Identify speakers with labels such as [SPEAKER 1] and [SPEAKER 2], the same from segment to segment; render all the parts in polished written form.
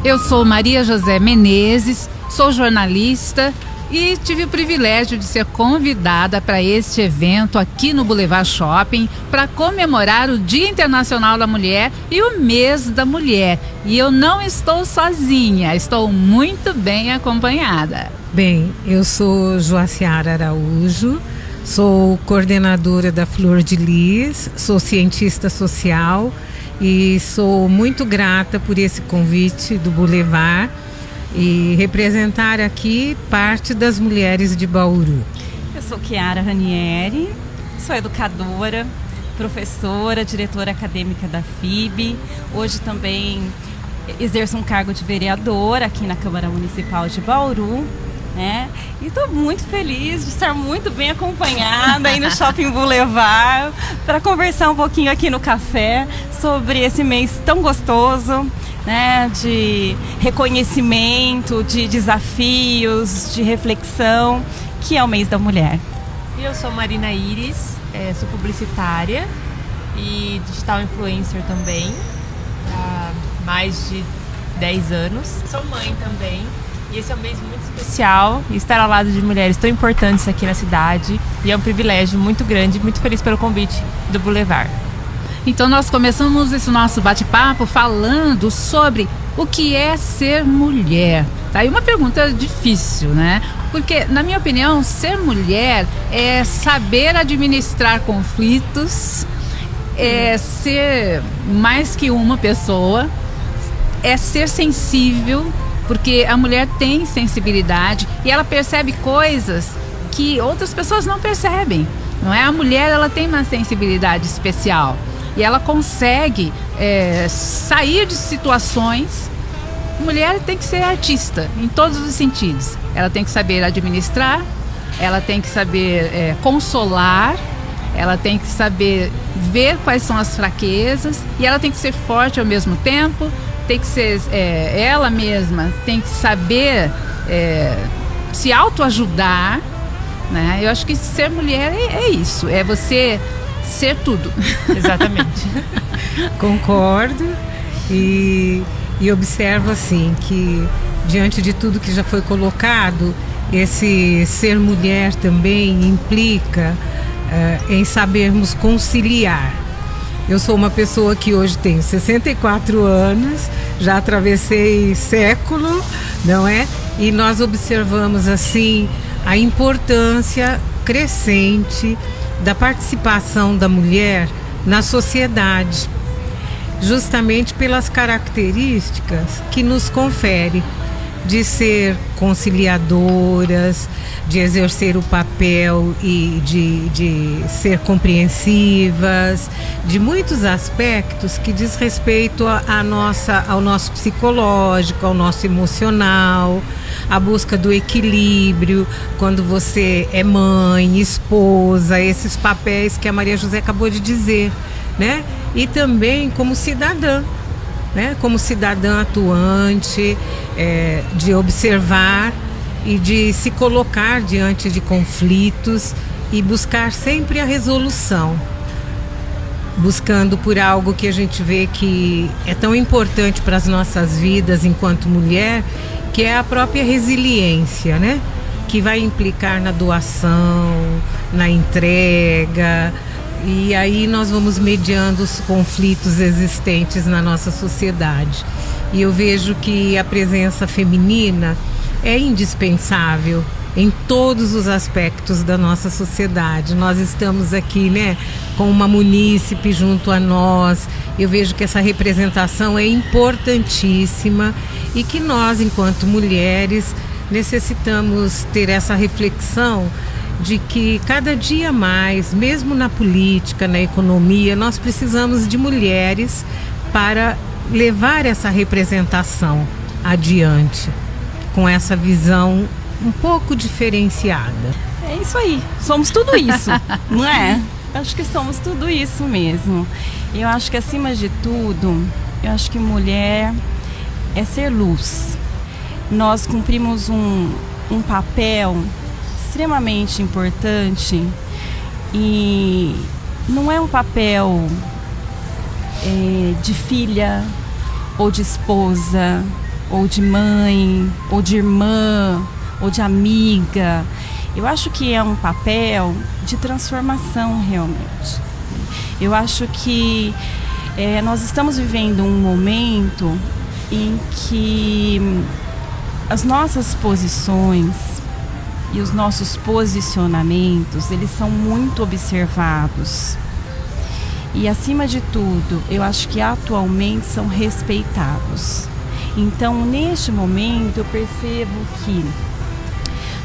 [SPEAKER 1] Eu sou Maria José Menezes, sou jornalista e tive o privilégio de ser convidada para este evento aqui no Boulevard Shopping para comemorar o Dia Internacional da Mulher e o Mês da Mulher. E eu não estou sozinha, estou muito bem acompanhada.
[SPEAKER 2] Bem, eu sou Joaciara Araújo, sou coordenadora da Flor de Lis, sou cientista social e sou muito grata por esse convite do Boulevard e representar aqui parte das mulheres de Bauru.
[SPEAKER 3] Eu sou Chiara Ranieri, sou educadora, professora, diretora acadêmica da FIB. Hoje também exerço um cargo de vereadora aqui na Câmara Municipal de Bauru, né? E estou muito feliz de estar muito bem acompanhada aí no Shopping Boulevard para conversar um pouquinho aqui no café sobre esse mês tão gostoso, né? De reconhecimento, de desafios, de reflexão, que é o mês da mulher.
[SPEAKER 4] E eu sou Marina Iris, sou publicitária e digital influencer também, há mais de 10 anos. Sou mãe também. E esse é um mês muito especial e estar ao lado de mulheres tão importantes aqui na cidade. E é um privilégio muito grande, muito feliz pelo convite do Boulevard.
[SPEAKER 1] Então nós começamos esse nosso bate-papo falando sobre o que é ser mulher. Tá aí uma pergunta difícil, né? Porque, na minha opinião, ser mulher é saber administrar conflitos, é ser mais que uma pessoa, é ser sensível, porque a mulher tem sensibilidade e ela percebe coisas que outras pessoas não percebem, não é? A mulher, ela tem uma sensibilidade especial e ela consegue sair de situações. Mulher tem que ser artista em todos os sentidos. Ela tem que saber administrar, ela tem que saber consolar, ela tem que saber ver quais são as fraquezas e ela tem que ser forte ao mesmo tempo. Tem que ser ela mesma, tem que saber se autoajudar, né? Eu acho que ser mulher é isso, é você ser tudo.
[SPEAKER 4] Exatamente.
[SPEAKER 2] Concordo e observo assim que diante de tudo que já foi colocado, esse ser mulher também implica em sabermos conciliar. Eu sou uma pessoa que hoje tenho 64 anos, já atravessei século, não é? E nós observamos assim a importância crescente da participação da mulher na sociedade, justamente pelas características que nos confere de ser conciliadoras, de exercer o papel e de ser compreensivas, de muitos aspectos que diz respeito ao nosso psicológico, ao nosso emocional, a busca do equilíbrio, quando você é mãe, esposa, esses papéis que a Maria José acabou de dizer, né? E também como cidadã, né? Como cidadã atuante, de observar e de se colocar diante de conflitos e buscar sempre a resolução, buscando por algo que a gente vê que é tão importante para as nossas vidas enquanto mulher, que é a própria resiliência, né? Que vai implicar na doação, na entrega. E aí nós vamos mediando os conflitos existentes na nossa sociedade. E eu vejo que a presença feminina é indispensável em todos os aspectos da nossa sociedade. Nós estamos aqui, né, com uma munícipe junto a nós. Eu vejo que essa representação é importantíssima e que nós, enquanto mulheres, necessitamos ter essa reflexão de que cada dia mais, mesmo na política, na economia, nós precisamos de mulheres para levar essa representação adiante, com essa visão um pouco diferenciada.
[SPEAKER 3] É isso aí, somos tudo isso, não é? Acho que somos tudo isso mesmo. Eu acho que acima de tudo, eu acho que mulher é ser luz. Nós cumprimos um papel extremamente importante e não é um papel de filha ou de esposa ou de mãe, ou de irmã, ou de amiga. Eu acho que é um papel de transformação realmente. Eu acho que nós estamos vivendo um momento em que as nossas posições e os nossos posicionamentos, eles são muito observados. E acima de tudo, eu acho que atualmente são respeitados. Então, neste momento, eu percebo que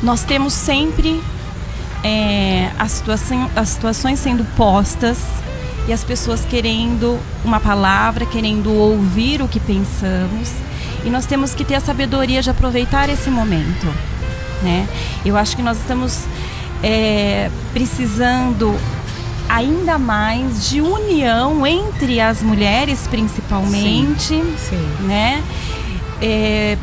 [SPEAKER 3] nós temos sempre as situações sendo postas e as pessoas querendo uma palavra, querendo ouvir o que pensamos. E nós temos que ter a sabedoria de aproveitar esse momento, né? Eu acho que nós estamos precisando ainda mais de união entre as mulheres, principalmente,
[SPEAKER 2] Sim.
[SPEAKER 3] né?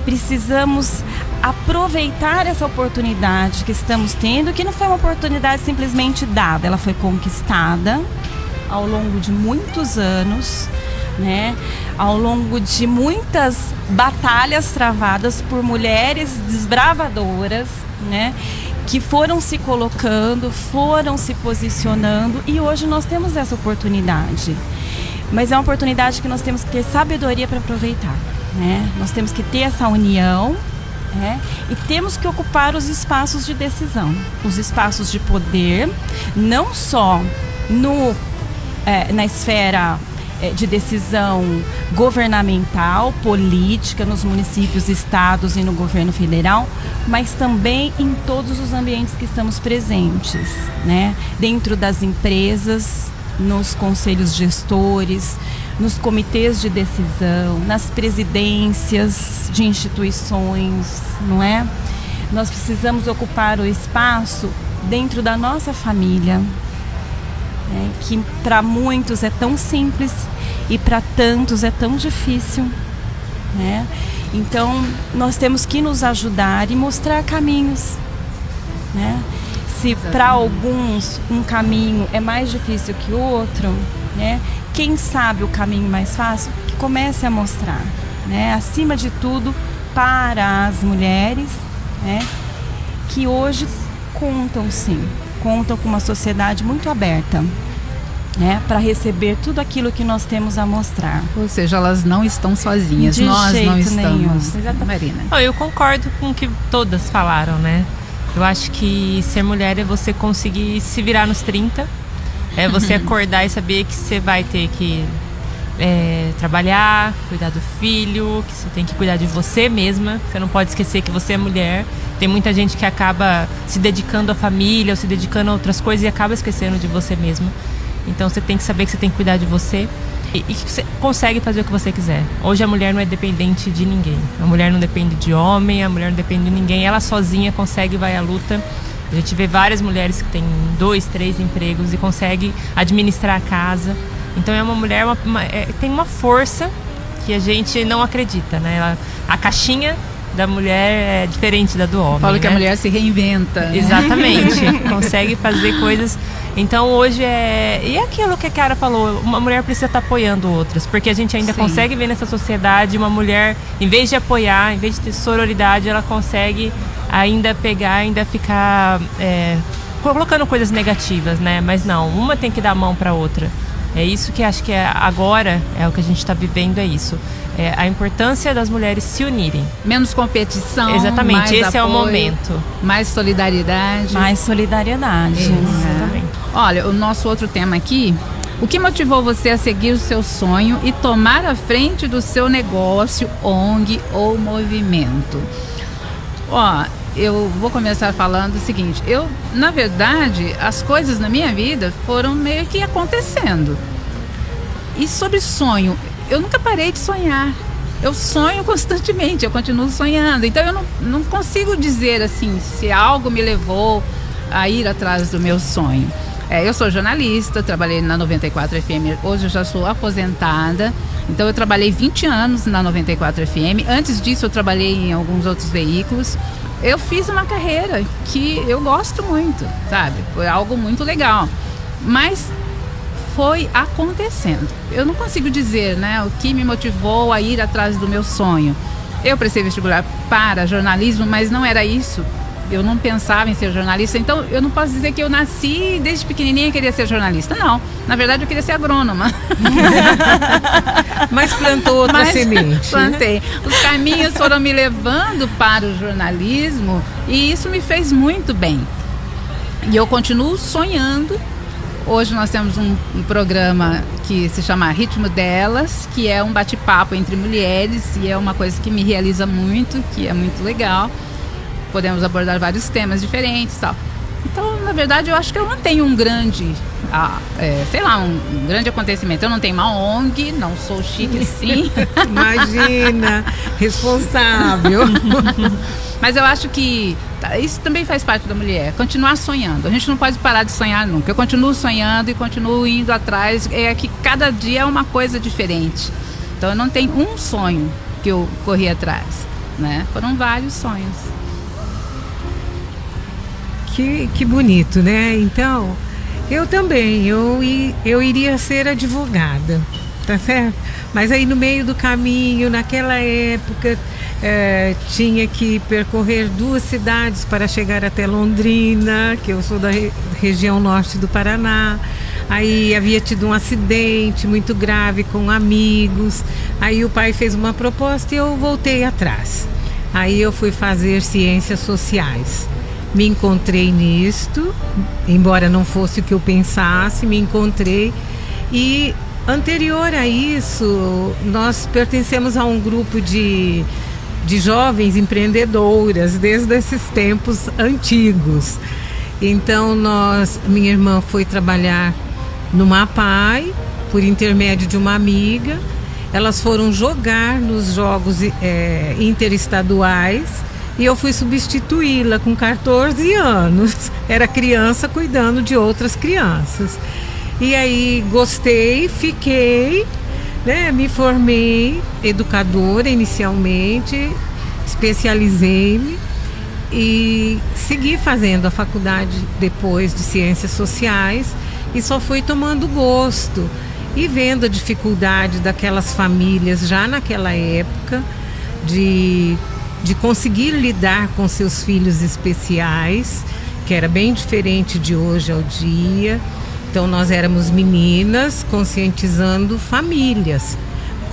[SPEAKER 3] Precisamos aproveitar essa oportunidade que estamos tendo, que não foi uma oportunidade simplesmente dada, ela foi conquistada ao longo de muitos anos, né? Ao longo de muitas batalhas travadas por mulheres desbravadoras, né? Que foram se colocando, foram se posicionando, e hoje nós temos essa oportunidade. Mas é uma oportunidade que nós temos que ter sabedoria para aproveitar, né? Nós temos que ter essa união, né? E temos que ocupar os espaços de decisão, os espaços de poder, não só na esfera de decisão governamental, política, nos municípios, estados e no governo federal, mas também em todos os ambientes que estamos presentes, né? Dentro das empresas, nos conselhos gestores, nos comitês de decisão, nas presidências de instituições, não é? Nós precisamos ocupar o espaço dentro da nossa família, que para muitos é tão simples e para tantos é tão difícil, né? Então nós temos que nos ajudar e mostrar caminhos, né? Se para alguns um caminho é mais difícil que o outro, né? Quem sabe o caminho mais fácil, que comece a mostrar, né? Acima de tudo para as mulheres, né? Que hoje contam com uma sociedade muito aberta, né, para receber tudo aquilo que nós temos a mostrar.
[SPEAKER 1] Ou seja, elas não estão sozinhas.
[SPEAKER 3] De
[SPEAKER 1] Nós
[SPEAKER 3] jeito
[SPEAKER 1] não estamos.
[SPEAKER 4] Exatamente.
[SPEAKER 1] Marina.
[SPEAKER 4] Eu concordo com o que todas falaram, né? Eu acho que ser mulher é você conseguir se virar nos 30. É você acordar e saber que você vai ter que trabalhar, cuidar do filho, que você tem que cuidar de você mesma. Você não pode esquecer que você é mulher. Tem muita gente que acaba se dedicando à família ou se dedicando a outras coisas e acaba esquecendo de você mesma. Então você tem que saber que você tem que cuidar de você e que você consegue fazer o que você quiser. Hoje a mulher não é dependente de ninguém. A mulher não depende de homem, a mulher não depende de ninguém. Ela sozinha consegue, vai à luta. A gente vê várias mulheres que têm 2, 3 empregos e consegue administrar a casa. Então é uma mulher, tem uma força que a gente não acredita, né? A caixinha da mulher é diferente da do homem.
[SPEAKER 1] Falo que
[SPEAKER 4] né?
[SPEAKER 1] a mulher se reinventa. Né?
[SPEAKER 4] Exatamente. Consegue fazer coisas. Então hoje e é aquilo que a Chiara falou, uma mulher precisa estar apoiando outras, porque a gente ainda consegue ver nessa sociedade uma mulher, em vez de apoiar, em vez de ter sororidade, ela consegue ainda ficar colocando coisas negativas, né? Mas não, uma tem que dar a mão para a outra. É isso que acho que agora é o que a gente está vivendo, é isso. A importância das mulheres se unirem.
[SPEAKER 1] Menos competição.
[SPEAKER 4] Exatamente,
[SPEAKER 1] mais
[SPEAKER 4] esse
[SPEAKER 1] apoio,
[SPEAKER 4] é o momento.
[SPEAKER 1] Mais solidariedade.
[SPEAKER 3] Mais solidariedade.
[SPEAKER 4] Exatamente.
[SPEAKER 1] Olha, o nosso outro tema aqui. O que motivou você a seguir o seu sonho e tomar a frente do seu negócio, ONG ou movimento? Eu vou começar falando o seguinte. Na verdade, as coisas na minha vida foram meio que acontecendo. E sobre sonho, eu nunca parei de sonhar. Eu sonho constantemente, eu continuo sonhando. Então eu não consigo dizer assim, se algo me levou a ir atrás do meu sonho. Eu sou jornalista, trabalhei na 94 FM, hoje eu já sou aposentada. Então eu trabalhei 20 anos na 94 FM. Antes disso eu trabalhei em alguns outros veículos. Eu fiz uma carreira que eu gosto muito, sabe? Foi algo muito legal. Mas foi acontecendo. Eu não consigo dizer, né, o que me motivou a ir atrás do meu sonho. eu prestei vestibular para jornalismo, mas não era isso. Eu não pensava em ser jornalista, então eu não posso dizer que eu nasci desde pequenininha e queria ser jornalista. Não, na verdade eu queria ser agrônoma.
[SPEAKER 2] Mas plantou outra semente.
[SPEAKER 1] Plantei. Os caminhos foram me levando para o jornalismo e isso me fez muito bem. E eu continuo sonhando. Hoje nós temos um programa que se chama Ritmo Delas, que é um bate-papo entre mulheres e é uma coisa que me realiza muito, que é muito legal. Podemos abordar vários temas diferentes e tal. Então, na verdade, eu acho que eu não tenho um grande, um grande acontecimento. Eu não tenho uma ONG, não sou chique assim.
[SPEAKER 2] Imagina, responsável.
[SPEAKER 1] Mas eu acho que isso também faz parte da mulher, continuar sonhando. A gente não pode parar de sonhar nunca. Eu continuo sonhando e continuo indo atrás. É que cada dia é uma coisa diferente. Então, eu não tenho um sonho que eu corri atrás, né? Foram vários sonhos.
[SPEAKER 2] Que bonito, né? Então, eu também, eu iria ser advogada, tá certo? Mas aí no meio do caminho, naquela época, tinha que percorrer 2 cidades para chegar até Londrina, que eu sou da região norte do Paraná. Aí havia tido um acidente muito grave com amigos. Aí o pai fez uma proposta e eu voltei atrás. Aí eu fui fazer ciências sociais. Me encontrei nisto, embora não fosse o que eu pensasse, me encontrei. E anterior a isso, nós pertencemos a um grupo de jovens empreendedoras, desde esses tempos antigos. Então, minha irmã foi trabalhar no MAPAI, por intermédio de uma amiga. Elas foram jogar nos jogos interestaduais. E eu fui substituí-la com 14 anos. Era criança cuidando de outras crianças. E aí gostei, fiquei, né? Me formei educadora inicialmente, especializei-me e segui fazendo a faculdade depois de Ciências Sociais e só fui tomando gosto e vendo a dificuldade daquelas famílias já naquela época de conseguir lidar com seus filhos especiais, que era bem diferente de hoje ao dia. Então nós éramos meninas conscientizando famílias,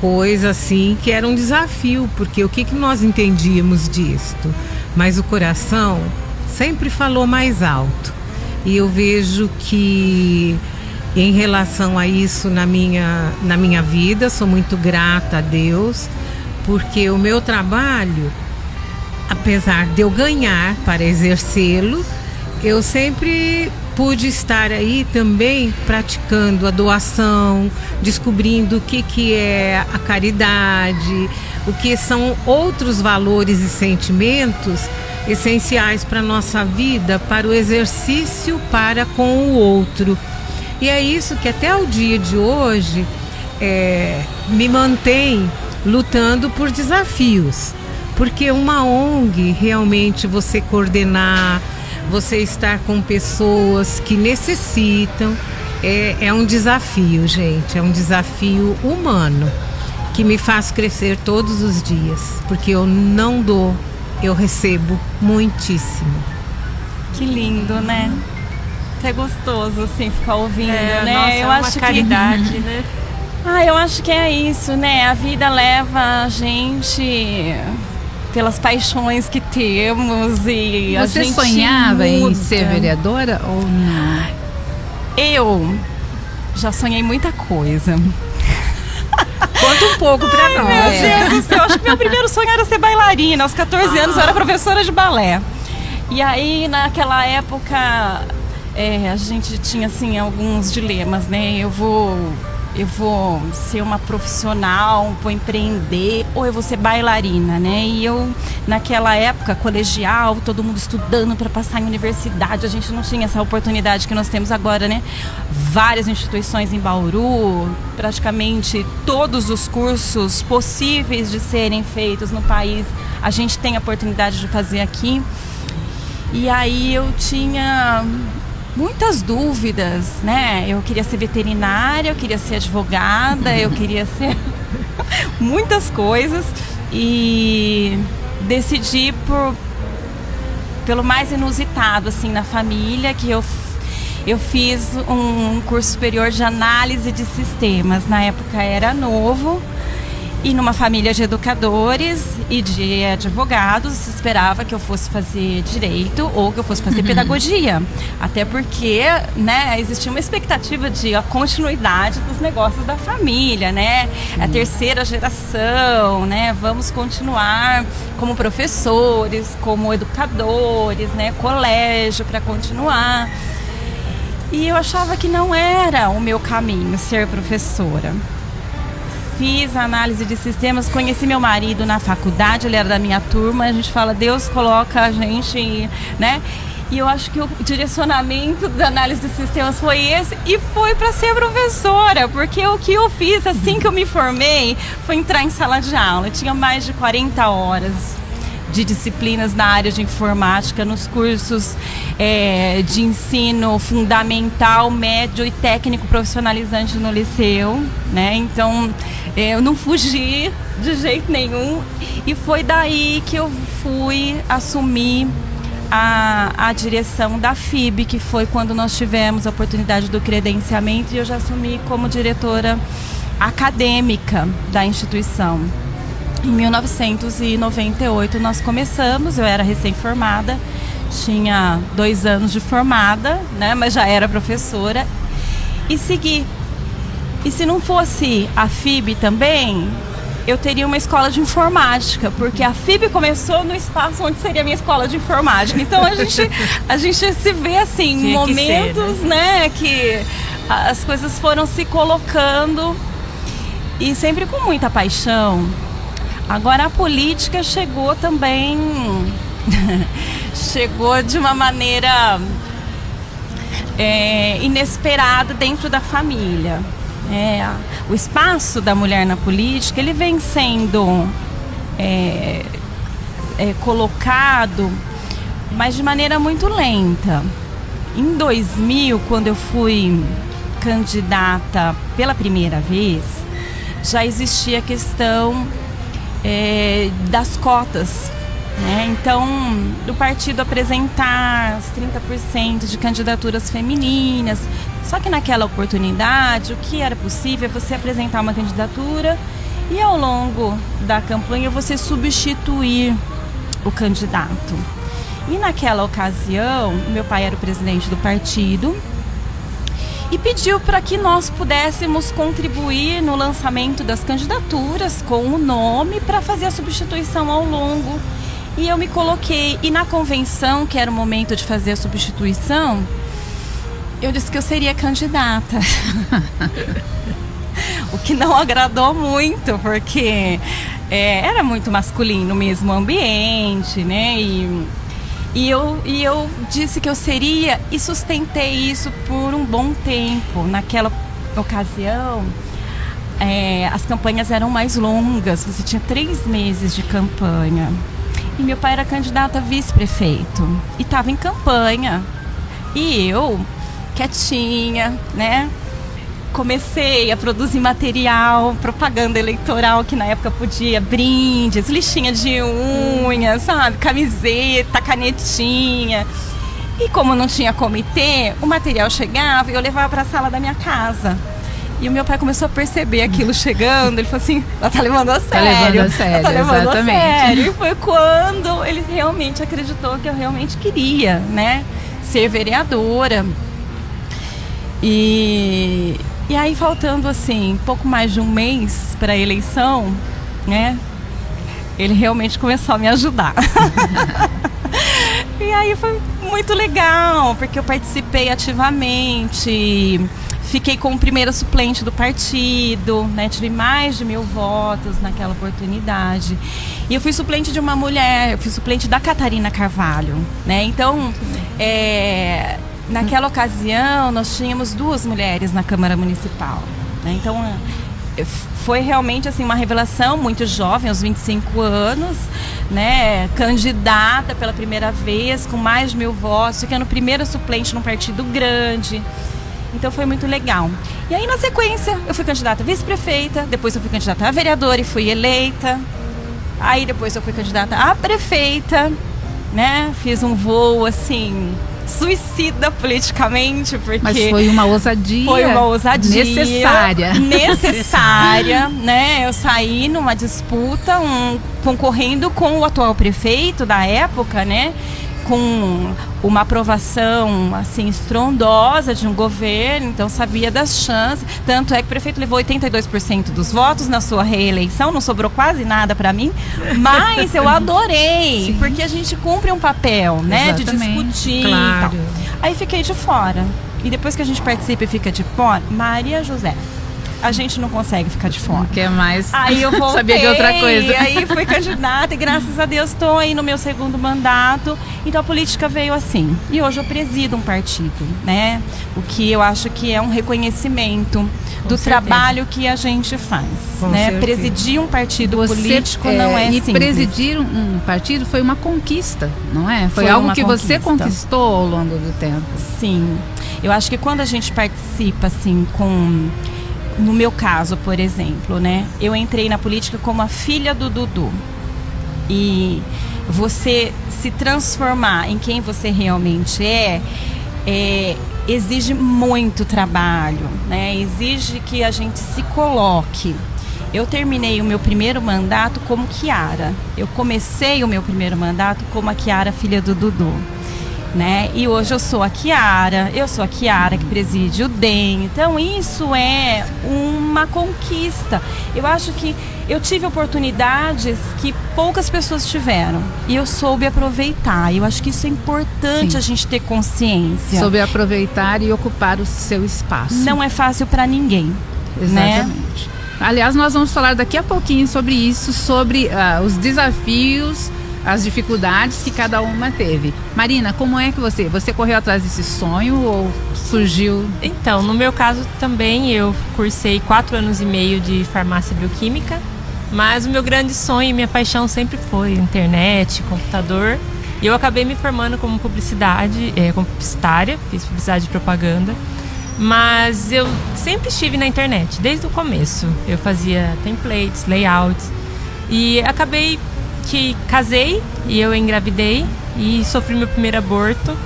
[SPEAKER 2] coisa assim que era um desafio, porque o que nós entendíamos disto? Mas o coração sempre falou mais alto. E eu vejo que em relação a isso na minha vida, sou muito grata a Deus, porque o meu trabalho, apesar de eu ganhar para exercê-lo, eu sempre pude estar aí também praticando a doação, descobrindo o que é a caridade, o que são outros valores e sentimentos essenciais para a nossa vida, para o exercício para com o outro. E é isso que até o dia de hoje me mantém lutando por desafios. Porque uma ONG, realmente você coordenar, você estar com pessoas que necessitam, é um desafio, gente. É um desafio humano que me faz crescer todos os dias. Porque eu não dou, eu recebo muitíssimo.
[SPEAKER 3] Que lindo, né? É gostoso, assim, ficar ouvindo, né?
[SPEAKER 4] Nossa,
[SPEAKER 3] eu
[SPEAKER 4] acho
[SPEAKER 3] acho
[SPEAKER 4] caridade, né?
[SPEAKER 3] Eu acho que é isso, né? A vida leva a gente pelas paixões que temos e a gente
[SPEAKER 1] Você sonhava em
[SPEAKER 3] muda.
[SPEAKER 1] ser vereadora ou não?
[SPEAKER 3] Eu já sonhei muita coisa.
[SPEAKER 2] Conta um pouco pra nós.
[SPEAKER 3] Meu Deus do céu, acho que meu primeiro sonho era ser bailarina. Aos 14 anos eu era professora de balé. E aí, naquela época, a gente tinha, assim, alguns dilemas, né? Eu vou ser uma profissional, vou empreender, ou eu vou ser bailarina, né? E eu, naquela época, colegial, todo mundo estudando para passar em universidade, a gente não tinha essa oportunidade que nós temos agora, né? Várias instituições em Bauru, praticamente todos os cursos possíveis de serem feitos no país, a gente tem a oportunidade de fazer aqui. E aí eu tinha muitas dúvidas, né? Eu queria ser veterinária, eu queria ser advogada, eu queria ser muitas coisas. e decidi pelo mais inusitado assim na família, que eu fiz um curso superior de análise de sistemas. Na época era novo, e numa família de educadores e de advogados se esperava que eu fosse fazer direito ou que eu fosse fazer pedagogia. Até porque, né, existia uma expectativa de a continuidade dos negócios da família, né? A terceira geração, né? Vamos continuar como professores, como educadores, né? Colégio para continuar. E eu achava que não era o meu caminho ser professora. Fiz análise de sistemas, conheci meu marido na faculdade, ele era da minha turma, a gente fala, Deus coloca a gente, né? E eu acho que o direcionamento da análise de sistemas foi esse, e foi para ser professora, porque o que eu fiz assim que eu me formei foi entrar em sala de aula. Eu tinha mais de 40 horas de disciplinas na área de informática, nos cursos de ensino fundamental, médio e técnico profissionalizante no liceu, né? Então, eu não fugi de jeito nenhum, e foi daí que eu fui assumir a direção da FIB, que foi quando nós tivemos a oportunidade do credenciamento, e eu já assumi como diretora acadêmica da instituição. Em 1998 nós começamos, eu era recém-formada, tinha 2 anos de formada, né, mas já era professora, e segui. E se não fosse a FIB também, eu teria uma escola de informática, porque a FIB começou no espaço onde seria a minha escola de informática. Então a gente se vê assim, tinha momentos que ser, né, que as coisas foram se colocando, e sempre com muita paixão. Agora a política chegou também, chegou de uma maneira inesperada dentro da família. O espaço da mulher na política, ele vem sendo colocado, mas de maneira muito lenta. Em 2000, quando eu fui candidata pela primeira vez, já existia a questão das cotas, né? Então, do partido apresentar os 30% de candidaturas femininas. Só que naquela oportunidade, o que era possível é você apresentar uma candidatura e ao longo da campanha você substituir o candidato. E naquela ocasião, meu pai era o presidente do partido e pediu para que nós pudéssemos contribuir no lançamento das candidaturas com o nome para fazer a substituição ao longo. E eu me coloquei, e na convenção, que era o momento de fazer a substituição, eu disse que eu seria candidata. O que não agradou muito, porque era muito masculino mesmo o ambiente, né? E eu disse que eu seria, e sustentei isso por um bom tempo. Naquela ocasião, as campanhas eram mais longas, você tinha 3 meses de campanha. E meu pai era candidato a vice-prefeito e estava em campanha. E eu, quietinha, né? Comecei a produzir material, propaganda eleitoral, que na época podia, brindes, listinha de unha, sabe? Camiseta, canetinha. E como não tinha comitê, o material chegava e eu levava para a sala da minha casa. E o meu pai começou a perceber aquilo chegando, ele falou assim, ela tá levando a sério.
[SPEAKER 1] Tá levando a sério,
[SPEAKER 3] tá levando
[SPEAKER 1] exatamente.
[SPEAKER 3] A sério. E foi quando ele realmente acreditou que eu realmente queria, né, ser vereadora. E aí, faltando assim, pouco mais de um mês para a eleição, né, ele realmente começou a me ajudar. E aí foi muito legal, porque eu participei ativamente, fiquei como primeira suplente do partido, né, tive mais de 1000 votos naquela oportunidade. E eu fui suplente de uma mulher, eu fui suplente da Catarina Carvalho, né, então... naquela ocasião, nós tínhamos 2 mulheres na Câmara Municipal, né? Então, foi realmente assim, uma revelação, muito jovem, aos 25 anos, né? Candidata pela primeira vez, com mais de 1000 votos, ficando primeira suplente num partido grande. Então, foi muito legal. E aí, na sequência, eu fui candidata a vice-prefeita, depois eu fui candidata a vereadora e fui eleita. Aí depois eu fui candidata a prefeita, né? Fiz um voo, assim, suicida politicamente, porque...
[SPEAKER 1] Mas foi uma ousadia.
[SPEAKER 3] Foi uma ousadia.
[SPEAKER 1] Necessária.
[SPEAKER 3] Necessária, né? Eu saí numa disputa, concorrendo com o atual prefeito da época, né? Com uma aprovação, assim, estrondosa de um governo, então sabia das chances. Tanto é que o prefeito levou 82% dos votos na sua reeleição, não sobrou quase nada para mim, mas eu adorei, sim, porque a gente cumpre um papel, né, de discutir,
[SPEAKER 2] claro,
[SPEAKER 3] e tal. Aí fiquei de fora. E depois que a gente participa e fica de fora, Maria José, a gente não consegue ficar de fora.
[SPEAKER 1] Não quer mais.
[SPEAKER 3] Aí eu voltei,
[SPEAKER 1] sabia de outra coisa.
[SPEAKER 3] Aí fui candidata e graças a Deus estou aí no meu segundo mandato. Então a política veio assim. E hoje eu presido um partido, né? O que eu acho que é um reconhecimento do trabalho que a gente faz, né? Presidir um partido político não é simples.
[SPEAKER 1] E presidir um partido foi uma conquista, não é? Foi algo que você conquistou ao longo do tempo.
[SPEAKER 3] Sim. Eu acho que quando a gente participa assim no meu caso, por exemplo, né? Eu entrei na política como a filha do Dudu. E você se transformar em quem você realmente exige muito trabalho, né? Exige que a gente se coloque. Eu terminei o meu primeiro mandato como Chiara. Eu comecei o meu primeiro mandato como a Chiara, filha do Dudu. Né? E hoje eu sou a Chiara que preside o DEM, então isso é uma conquista. Eu acho que eu tive oportunidades que poucas pessoas tiveram e eu soube aproveitar. Eu acho que isso é importante, sim, a gente ter consciência.
[SPEAKER 1] Soube aproveitar e ocupar o seu espaço.
[SPEAKER 3] Não é fácil para ninguém.
[SPEAKER 1] Exatamente. Né? Aliás, nós vamos falar daqui a pouquinho sobre isso, sobre os desafios, as dificuldades que cada uma teve. Marina, como é que você correu atrás desse sonho ou surgiu?
[SPEAKER 4] Então, no meu caso também, eu cursei 4 anos e meio de farmácia bioquímica, mas o meu grande sonho e minha paixão sempre foi internet, computador, e eu acabei me formando como publicitária, fiz publicidade e propaganda, mas eu sempre estive na internet, desde o começo. Eu fazia templates, layouts, e acabei que casei e eu engravidei e sofri meu primeiro aborto.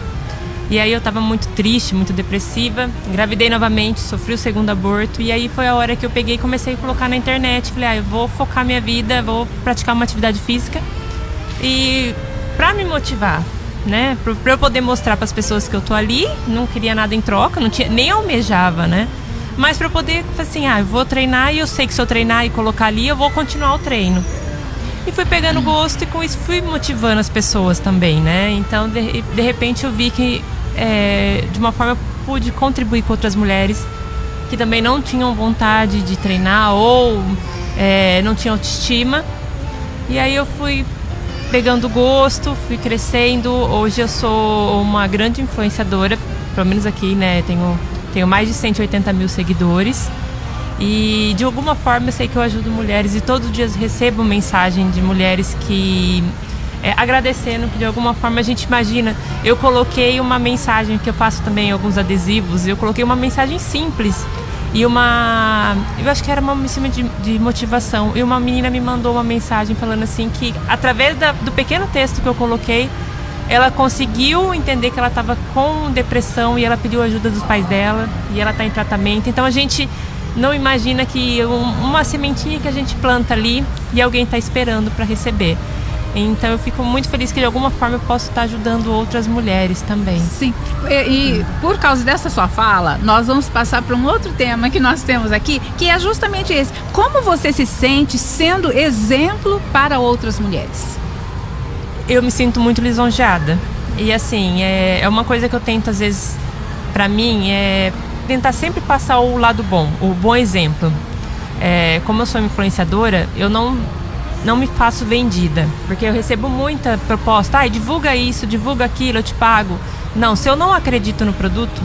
[SPEAKER 4] E aí eu tava muito triste, muito depressiva. Engravidei novamente, sofri o segundo aborto. E aí foi a hora que eu peguei e comecei a colocar na internet. Falei, eu vou focar minha vida, vou praticar uma atividade física. E pra me motivar, né? Pra eu poder mostrar pras pessoas que eu tô ali, não queria nada em troca, não tinha, nem almejava, né? Mas pra eu poder, assim, eu vou treinar e eu sei que se eu treinar e colocar ali, eu vou continuar o treino. E fui pegando gosto e com isso fui motivando as pessoas também, né? Então, de repente eu vi que de uma forma eu pude contribuir com outras mulheres que também não tinham vontade de treinar ou não tinham autoestima. E aí eu fui pegando gosto, fui crescendo. Hoje eu sou uma grande influenciadora, pelo menos aqui, né? Tenho mais de 180 mil seguidores. E de alguma forma eu sei que eu ajudo mulheres e todos os dias recebo mensagem de mulheres que agradecendo, que de alguma forma a gente imagina. Eu coloquei uma mensagem, que eu faço também alguns adesivos, eu coloquei uma mensagem simples e eu acho que era uma mensagem de motivação, e uma menina me mandou uma mensagem falando assim que através do pequeno texto que eu coloquei, ela conseguiu entender que ela estava com depressão e ela pediu ajuda dos pais dela e ela está em tratamento. Então a gente não imagina que uma sementinha que a gente planta ali e alguém está esperando para receber. Então eu fico muito feliz que de alguma forma eu posso estar ajudando outras mulheres também.
[SPEAKER 1] Sim, e por causa dessa sua fala, nós vamos passar para um outro tema que nós temos aqui, que é justamente esse. Como você se sente sendo exemplo para outras mulheres?
[SPEAKER 4] Eu me sinto muito lisonjeada. E assim, é uma coisa que eu tento às vezes, para mim, tentar sempre passar o lado bom, o bom exemplo. Como eu sou influenciadora, eu não me faço vendida, porque eu recebo muita proposta, divulga isso, divulga aquilo, eu te pago. Não, se eu não acredito no produto,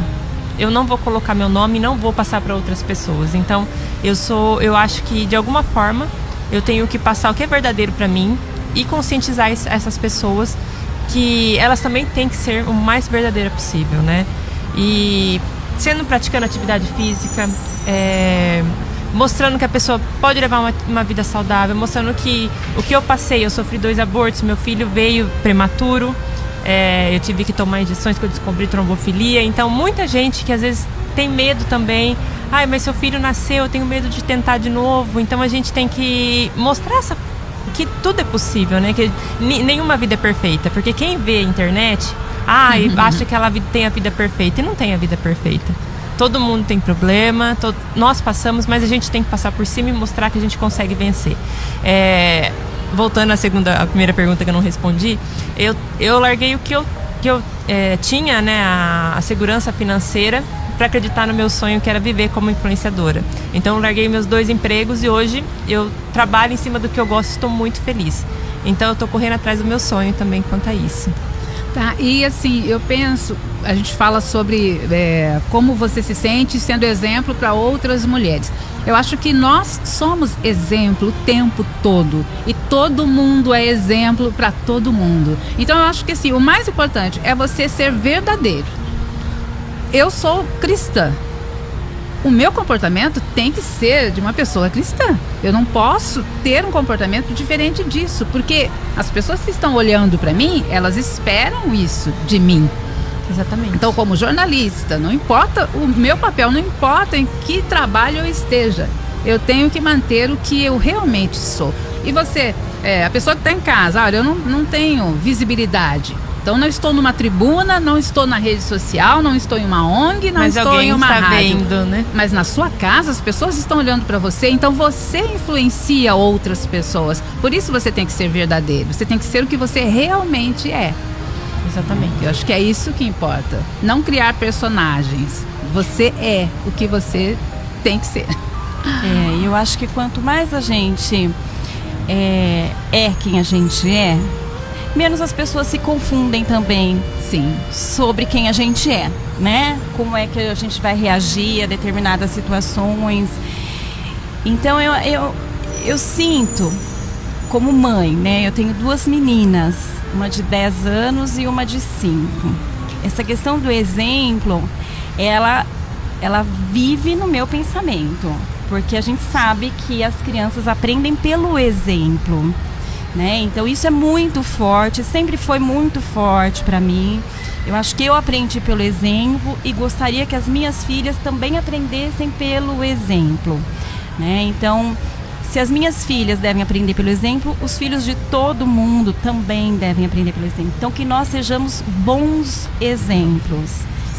[SPEAKER 4] eu não vou colocar meu nome e não vou passar para outras pessoas. Então, eu acho que de alguma forma eu tenho que passar o que é verdadeiro para mim e conscientizar essas pessoas que elas também têm que ser o mais verdadeira possível, né? E praticando atividade física, mostrando que a pessoa pode levar uma vida saudável, mostrando que o que eu passei, eu sofri 2 abortos, meu filho veio prematuro, eu tive que tomar injeções que eu descobri trombofilia. Então muita gente que às vezes tem medo também, mas seu filho nasceu, eu tenho medo de tentar de novo. Então a gente tem que mostrar que tudo é possível, né? Que nenhuma vida é perfeita, porque quem vê a internet acha que ela tem a vida perfeita, e não tem a vida perfeita. Todo mundo tem problema, nós passamos, mas a gente tem que passar por cima e mostrar que a gente consegue vencer. Voltando à primeira pergunta que eu não respondi, eu larguei o que eu tinha, né, a segurança financeira, para acreditar no meu sonho, que era viver como influenciadora. Então eu larguei meus 2 empregos e hoje eu trabalho em cima do que eu gosto e estou muito feliz. Então eu estou correndo atrás do meu sonho também quanto a isso.
[SPEAKER 1] Tá, e assim, eu penso, a gente fala sobre como você se sente sendo exemplo para outras mulheres. Eu acho que nós somos exemplo o tempo todo, e todo mundo é exemplo para todo mundo. Então eu acho que assim, o mais importante é você ser verdadeiro. Eu sou cristã. O meu comportamento tem que ser de uma pessoa cristã. Eu não posso ter um comportamento diferente disso, porque as pessoas que estão olhando para mim, elas esperam isso de mim.
[SPEAKER 4] Exatamente.
[SPEAKER 1] Então, como jornalista, não importa, o meu papel não importa em que trabalho eu esteja. Eu tenho que manter o que eu realmente sou. E você, a pessoa que está em casa, olha, eu não tenho visibilidade. Então não estou numa tribuna, não estou na rede social, não estou em uma ONG, não estou em uma rádio.
[SPEAKER 4] Vendo, né?
[SPEAKER 1] Mas na sua casa as pessoas estão olhando para você, então você influencia outras pessoas. Por isso você tem que ser verdadeiro, você tem que ser o que você realmente é.
[SPEAKER 4] Exatamente.
[SPEAKER 1] Eu acho que é isso que importa. Não criar personagens. Você é o que você tem que ser.
[SPEAKER 3] Eu acho que quanto mais a gente é quem a gente é, menos as pessoas se confundem também.
[SPEAKER 1] Sim.
[SPEAKER 3] Sobre quem a gente é, né? Como é que a gente vai reagir a determinadas situações. Então eu sinto, como mãe, né? Eu tenho 2 meninas, uma de 10 anos e uma de 5. Essa questão do exemplo, ela vive no meu pensamento, porque a gente sabe que as crianças aprendem pelo exemplo, né? Então isso é muito forte, sempre foi muito forte para mim. Eu acho que eu aprendi pelo exemplo e gostaria que as minhas filhas também aprendessem pelo exemplo, né? Então, se as minhas filhas devem aprender pelo exemplo, os filhos de todo mundo também devem aprender pelo exemplo. Então, que nós sejamos bons exemplos,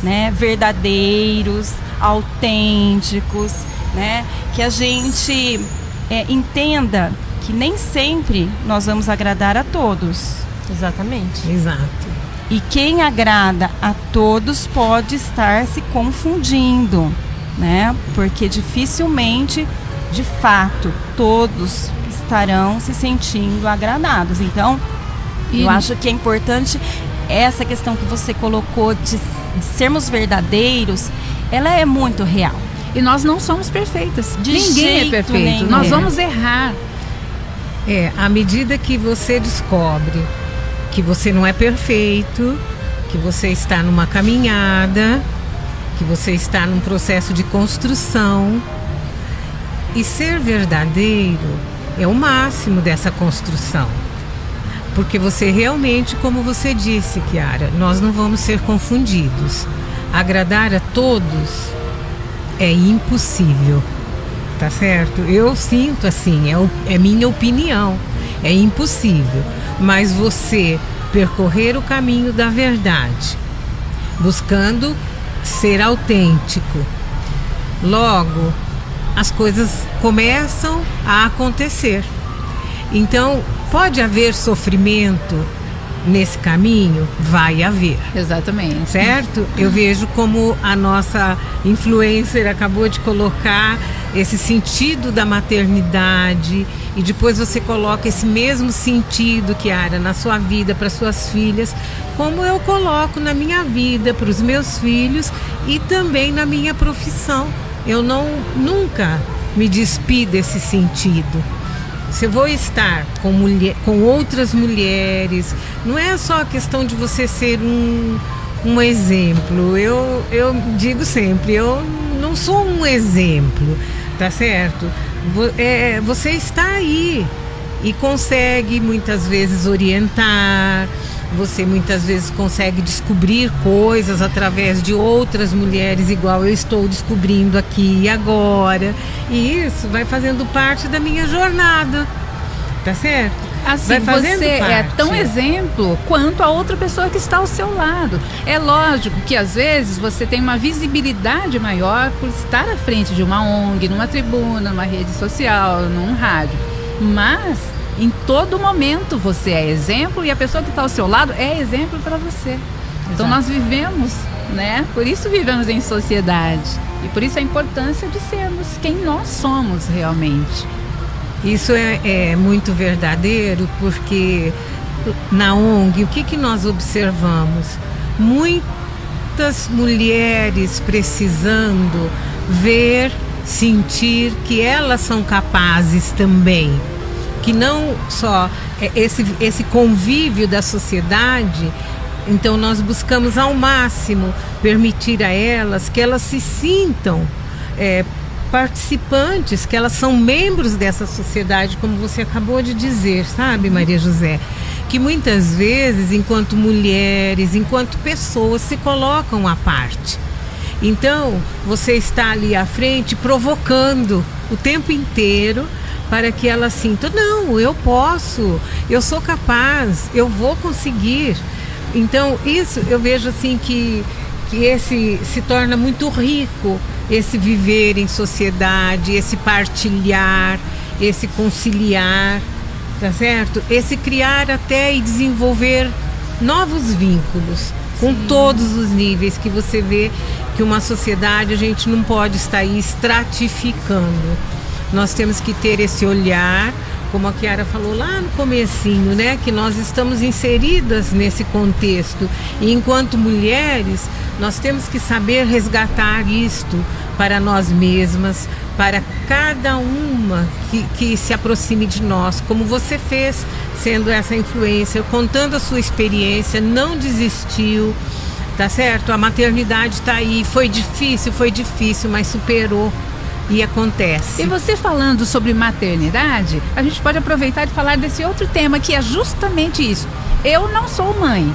[SPEAKER 3] né? Verdadeiros, autênticos, né? Que a gente entenda que nem sempre nós vamos agradar a todos.
[SPEAKER 4] Exatamente.
[SPEAKER 2] Exato.
[SPEAKER 3] E quem agrada a todos pode estar se confundindo, né? Porque dificilmente, de fato, todos estarão se sentindo agradados. Então, eu acho que é importante essa questão que você colocou de sermos verdadeiros, ela é muito real.
[SPEAKER 1] E nós não somos perfeitas. Ninguém é perfeito.
[SPEAKER 3] nenhum.
[SPEAKER 1] Nós vamos errar.
[SPEAKER 2] À medida que você descobre que você não é perfeito, que você está numa caminhada, que você está num processo de construção, e ser verdadeiro é o máximo dessa construção. Porque você realmente, como você disse, Chiara, nós não vamos ser confundidos. Agradar a todos é impossível, tá certo? Eu sinto assim, é minha opinião, é impossível. Mas você percorrer o caminho da verdade, buscando ser autêntico, logo as coisas começam a acontecer. Então, pode haver sofrimento nesse caminho? Vai haver.
[SPEAKER 1] Exatamente.
[SPEAKER 2] Certo? Eu vejo como a nossa influencer acabou de colocar esse sentido da maternidade, e depois você coloca esse mesmo sentido, Chiara, na sua vida, para suas filhas, como eu coloco na minha vida, para os meus filhos e também na minha profissão. Eu nunca me despi desse sentido. Se eu vou estar com outras mulheres, não é só a questão de você ser um exemplo. Eu digo sempre, eu não sou um exemplo, tá certo? Você está aí e consegue muitas vezes orientar, você muitas vezes consegue descobrir coisas através de outras mulheres, igual eu estou descobrindo aqui e agora. E isso vai fazendo parte da minha jornada, tá certo?
[SPEAKER 1] Assim, você é tão exemplo quanto a outra pessoa que está ao seu lado. É lógico que às vezes você tem uma visibilidade maior por estar à frente de uma ONG, numa tribuna, numa rede social, num rádio. Mas em todo momento você é exemplo e a pessoa que está ao seu lado é exemplo para você. Então nós vivemos, né? Por isso vivemos em sociedade. E por isso a importância de sermos quem nós somos realmente.
[SPEAKER 2] Isso é muito verdadeiro, porque na ONG, o que nós observamos? Muitas mulheres precisando ver, sentir que elas são capazes também. Que não só esse convívio da sociedade, então nós buscamos ao máximo permitir a elas que elas se sintam participantes, que elas são membros dessa sociedade, como você acabou de dizer, sabe, Maria José? Que muitas vezes, enquanto mulheres, enquanto pessoas, se colocam à parte. Então, você está ali à frente provocando o tempo inteiro para que elas sintam, não, eu posso, eu sou capaz, eu vou conseguir. Então, isso eu vejo assim que esse se torna muito rico, esse viver em sociedade, esse partilhar, esse conciliar, tá certo? Esse criar até e desenvolver novos vínculos com todos os níveis, que você vê que uma sociedade a gente não pode estar aí estratificando. Nós temos que ter esse olhar, como a Chiara falou lá no comecinho, né? Que nós estamos inseridas nesse contexto. E enquanto mulheres, nós temos que saber resgatar isto para nós mesmas, para cada uma que se aproxime de nós, como você fez, sendo essa influencer, contando a sua experiência, não desistiu, tá certo? A maternidade está aí, foi difícil, mas superou. E acontece.
[SPEAKER 1] E você falando sobre maternidade, a gente pode aproveitar e falar desse outro tema, que é justamente isso. Eu não sou mãe.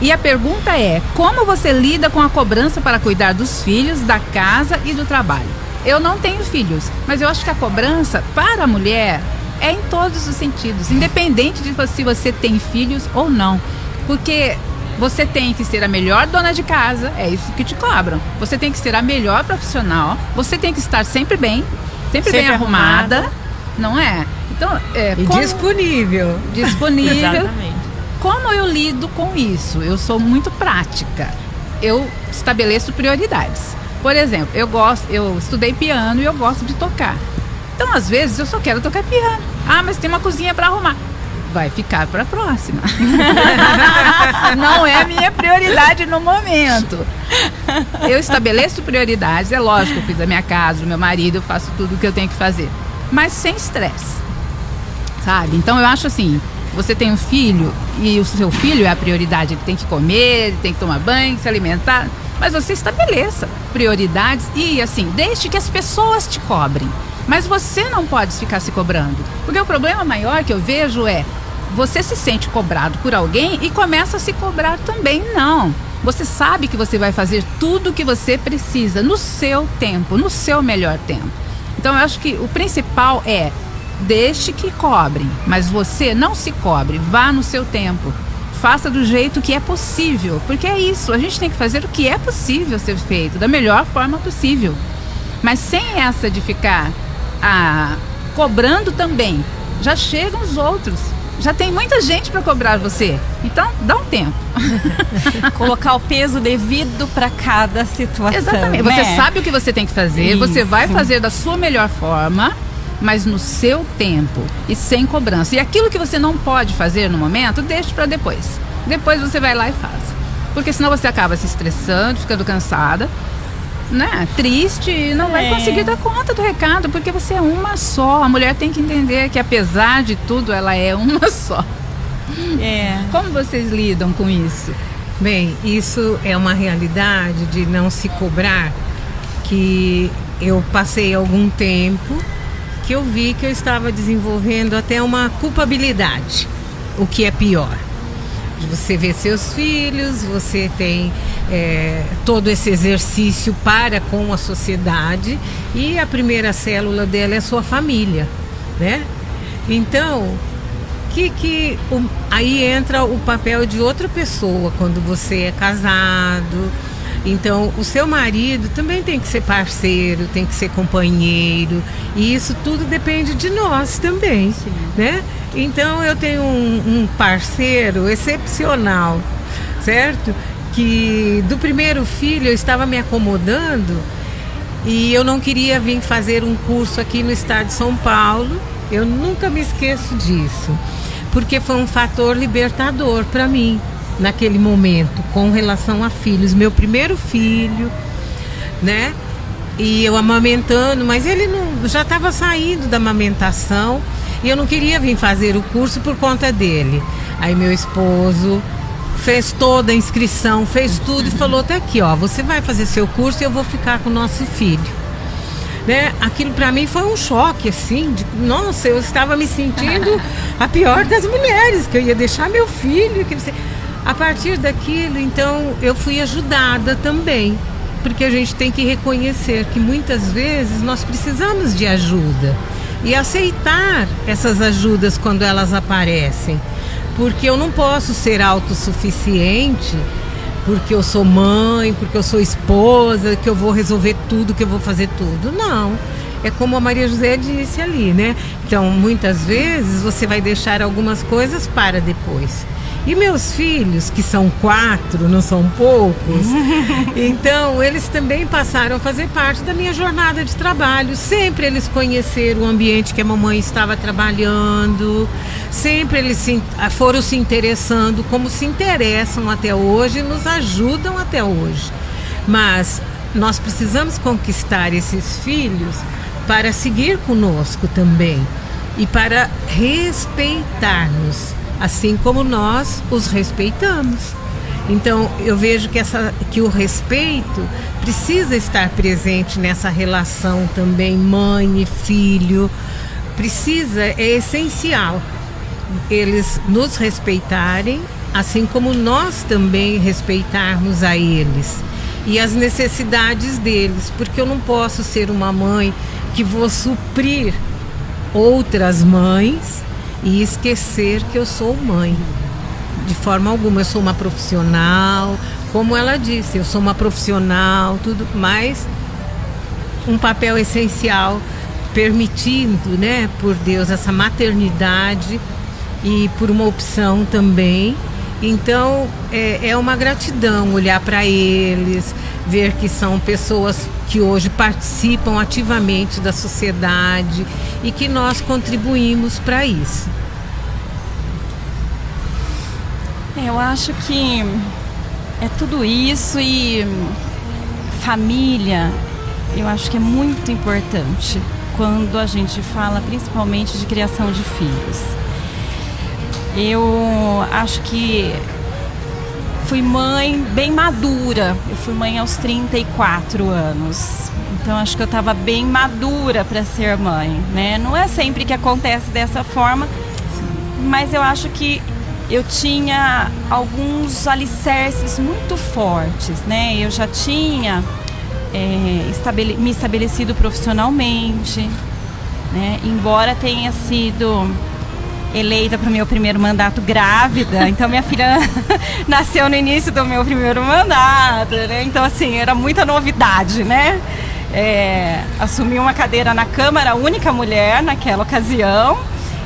[SPEAKER 1] E a pergunta é, como você lida com a cobrança para cuidar dos filhos, da casa e do trabalho? Eu não tenho filhos, mas eu acho que a cobrança para a mulher é em todos os sentidos, independente de se você tem filhos ou não. Porque você tem que ser a melhor dona de casa, é isso que te cobram. Você tem que ser a melhor profissional, você tem que estar sempre bem bem arrumada, não é? Então,
[SPEAKER 2] disponível.
[SPEAKER 1] Exatamente. Como eu lido com isso? Eu sou muito prática. Eu estabeleço prioridades. Por exemplo, eu estudei piano e eu gosto de tocar. Então, às vezes, eu só quero tocar piano. Ah, mas tem uma cozinha para arrumar. Vai ficar para a próxima. Não é a minha prioridade no momento. Eu estabeleço prioridades, é lógico, eu cuido da minha casa, do meu marido, eu faço tudo o que eu tenho que fazer, mas sem estresse, sabe? Então eu acho assim, você tem um filho e o seu filho é a prioridade, ele tem que comer, ele tem que tomar banho, se alimentar, mas você estabeleça prioridades e assim, deixe que as pessoas te cobrem, mas você não pode ficar se cobrando, porque o problema maior que eu vejo é você se sente cobrado por alguém e começa a se cobrar também. Não. Você sabe que você vai fazer tudo o que você precisa no seu tempo, no seu melhor tempo. Então eu acho que o principal é deixe que cobrem, mas você não se cobre, vá no seu tempo. Faça do jeito que é possível, porque é isso, a gente tem que fazer o que é possível ser feito, da melhor forma possível. Mas sem essa de ficar cobrando também, já chegam os outros. Já tem muita gente para cobrar você. Então, dá um tempo.
[SPEAKER 3] Colocar o peso devido para cada situação.
[SPEAKER 1] Exatamente.
[SPEAKER 3] Né?
[SPEAKER 1] Você sabe o que você tem que fazer. Isso. Você vai fazer da sua melhor forma, mas no seu tempo e sem cobrança. E aquilo que você não pode fazer no momento, deixe para depois. Depois você vai lá e faz. Porque senão você acaba se estressando, ficando cansada, né? Triste, e não vai conseguir dar conta do recado, porque você é uma só. A mulher tem que entender que apesar de tudo, ela é uma só. Como vocês lidam com isso?
[SPEAKER 2] Bem, isso é uma realidade de não se cobrar, que eu passei algum tempo que eu vi que eu estava desenvolvendo até uma culpabilidade, o que é pior. Você vê seus filhos, você tem todo esse exercício para com a sociedade e a primeira célula dela é a sua família, né? Então, aí entra o papel de outra pessoa quando você é casado. Então, o seu marido também tem que ser parceiro, tem que ser companheiro, e isso tudo depende de nós também, né? Então, eu tenho um parceiro excepcional, certo? Que do primeiro filho eu estava me acomodando e eu não queria vir fazer um curso aqui no estado de São Paulo. Eu nunca me esqueço disso, porque foi um fator libertador para mim naquele momento, com relação a filhos. Meu primeiro filho, né? E eu amamentando, mas ele já estava saindo da amamentação e eu não queria vir fazer o curso por conta dele. Aí meu esposo fez toda a inscrição, fez tudo e falou: até aqui, ó, você vai fazer seu curso e eu vou ficar com o nosso filho. Né? Aquilo para mim foi um choque, assim, nossa, eu estava me sentindo a pior das mulheres, que eu ia deixar meu filho. A partir daquilo, então, eu fui ajudada também, porque a gente tem que reconhecer que muitas vezes nós precisamos de ajuda e aceitar essas ajudas quando elas aparecem, porque eu não posso ser autossuficiente, porque eu sou mãe, porque eu sou esposa, que eu vou resolver tudo, que eu vou fazer tudo. Não, é como a Maria José disse ali, né? Então, muitas vezes você vai deixar algumas coisas para depois. E meus filhos, que são 4, não são poucos, então eles também passaram a fazer parte da minha jornada de trabalho. Sempre eles conheceram o ambiente que a mamãe estava trabalhando, sempre eles foram se interessando, como se interessam até hoje e nos ajudam até hoje. Mas nós precisamos conquistar esses filhos para seguir conosco também e para respeitar-nos, assim como nós os respeitamos. Então, eu vejo que o respeito precisa estar presente nessa relação também, mãe e filho. É essencial eles nos respeitarem, assim como nós também respeitarmos a eles e as necessidades deles, porque eu não posso ser uma mãe que vou suprir outras mães e esquecer que eu sou mãe. De forma alguma. Eu sou uma profissional, como ela disse, eu sou uma profissional, tudo, mas um papel essencial, permitindo, né, por Deus, essa maternidade e por uma opção também. Então, é uma gratidão olhar para eles, ver que são pessoas que hoje participam ativamente da sociedade e que nós contribuímos para isso.
[SPEAKER 3] Eu acho que é tudo isso, e família, eu acho que é muito importante quando a gente fala principalmente de criação de filhos. Eu acho que fui mãe bem madura. Eu fui mãe aos 34 anos. Então acho que eu estava bem madura para ser mãe, né? Não é sempre que acontece dessa forma, mas eu acho que eu tinha alguns alicerces muito fortes, né? Eu já tinha me estabelecido profissionalmente, né? Embora tenha sido eleita para o meu primeiro mandato grávida, então minha filha nasceu no início do meu primeiro mandato, né? Então assim, era muita novidade, né? Assumi uma cadeira na Câmara, a única mulher naquela ocasião,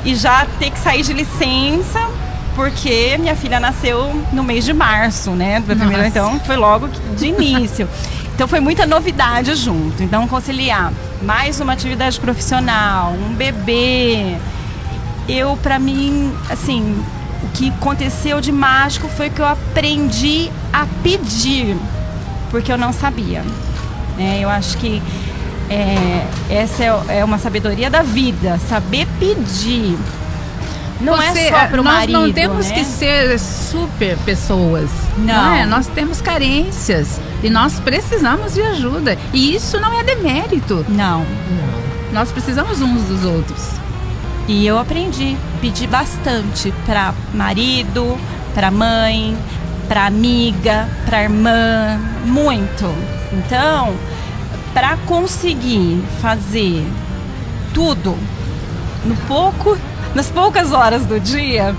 [SPEAKER 3] e já ter que sair de licença porque minha filha nasceu no mês de março, né? Então foi logo de início. Então foi muita novidade junto. Então conciliar mais uma atividade profissional, um bebê. Para mim, assim, o que aconteceu de mágico foi que eu aprendi a pedir, porque eu não sabia. Eu acho que essa é uma sabedoria da vida, saber pedir. Não é só para o marido.
[SPEAKER 1] Nós não temos que ser super pessoas.
[SPEAKER 3] Não.
[SPEAKER 1] Nós temos carências. E nós precisamos de ajuda. E isso não é demérito.
[SPEAKER 3] Não.
[SPEAKER 1] Nós precisamos uns dos outros.
[SPEAKER 3] E eu aprendi a pedir bastante para marido, para mãe, para amiga, para irmã, muito. Então, para conseguir fazer tudo nas poucas horas do dia,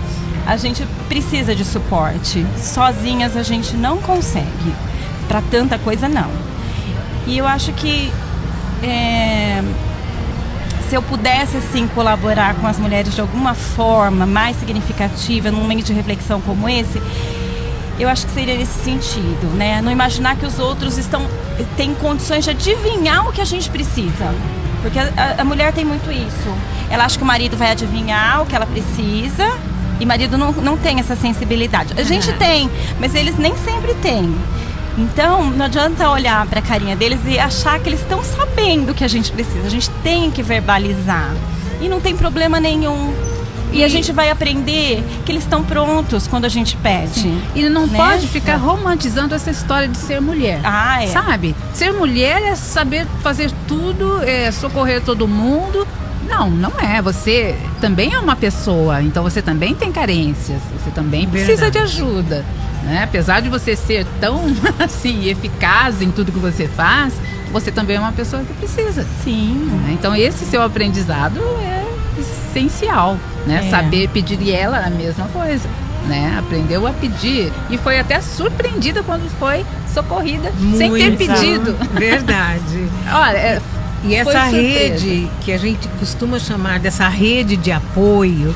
[SPEAKER 3] a gente precisa de suporte. Sozinhas a gente não consegue. Para tanta coisa, não. E eu acho que se eu pudesse, assim, colaborar com as mulheres de alguma forma mais significativa num momento de reflexão como esse, eu acho que seria nesse sentido, né? Não imaginar que os outros têm condições de adivinhar o que a gente precisa. Porque a mulher tem muito isso. Ela acha que o marido vai adivinhar o que ela precisa e o marido não tem essa sensibilidade. A gente tem, mas eles nem sempre têm. Então, não adianta olhar para a carinha deles e achar que eles estão sabendo o que a gente precisa. A gente tem que verbalizar. E não tem problema nenhum. E a gente vai aprender que eles estão prontos quando a gente pede.
[SPEAKER 1] Sim. E não pode ficar romantizando essa história de ser mulher. Sabe? Ser mulher é saber fazer tudo, socorrer todo mundo. Não é. Você também é uma pessoa, então você também tem carências. Você também precisa de ajuda. Né? Apesar de você ser tão assim, eficaz em tudo que você faz, você também é uma pessoa que precisa.
[SPEAKER 3] Sim.
[SPEAKER 1] Né? Então esse seu aprendizado é essencial, né? Saber pedir, e ela a mesma coisa, né? Aprendeu a pedir e foi até surpreendida quando foi socorrida sem ter pedido.
[SPEAKER 2] Verdade.
[SPEAKER 1] Olha,
[SPEAKER 2] e essa rede que a gente costuma chamar dessa rede de apoio,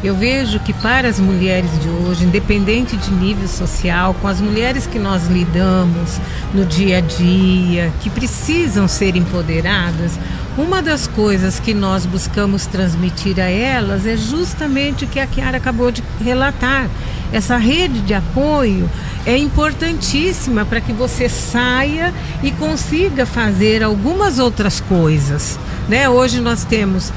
[SPEAKER 2] eu vejo que para as mulheres de hoje, independente de nível social, com as mulheres que nós lidamos no dia a dia, que precisam ser empoderadas, uma das coisas que nós buscamos transmitir a elas é justamente o que a Chiara acabou de relatar. Essa rede de apoio é importantíssima para que você saia e consiga fazer algumas outras coisas, né? Hoje nós temos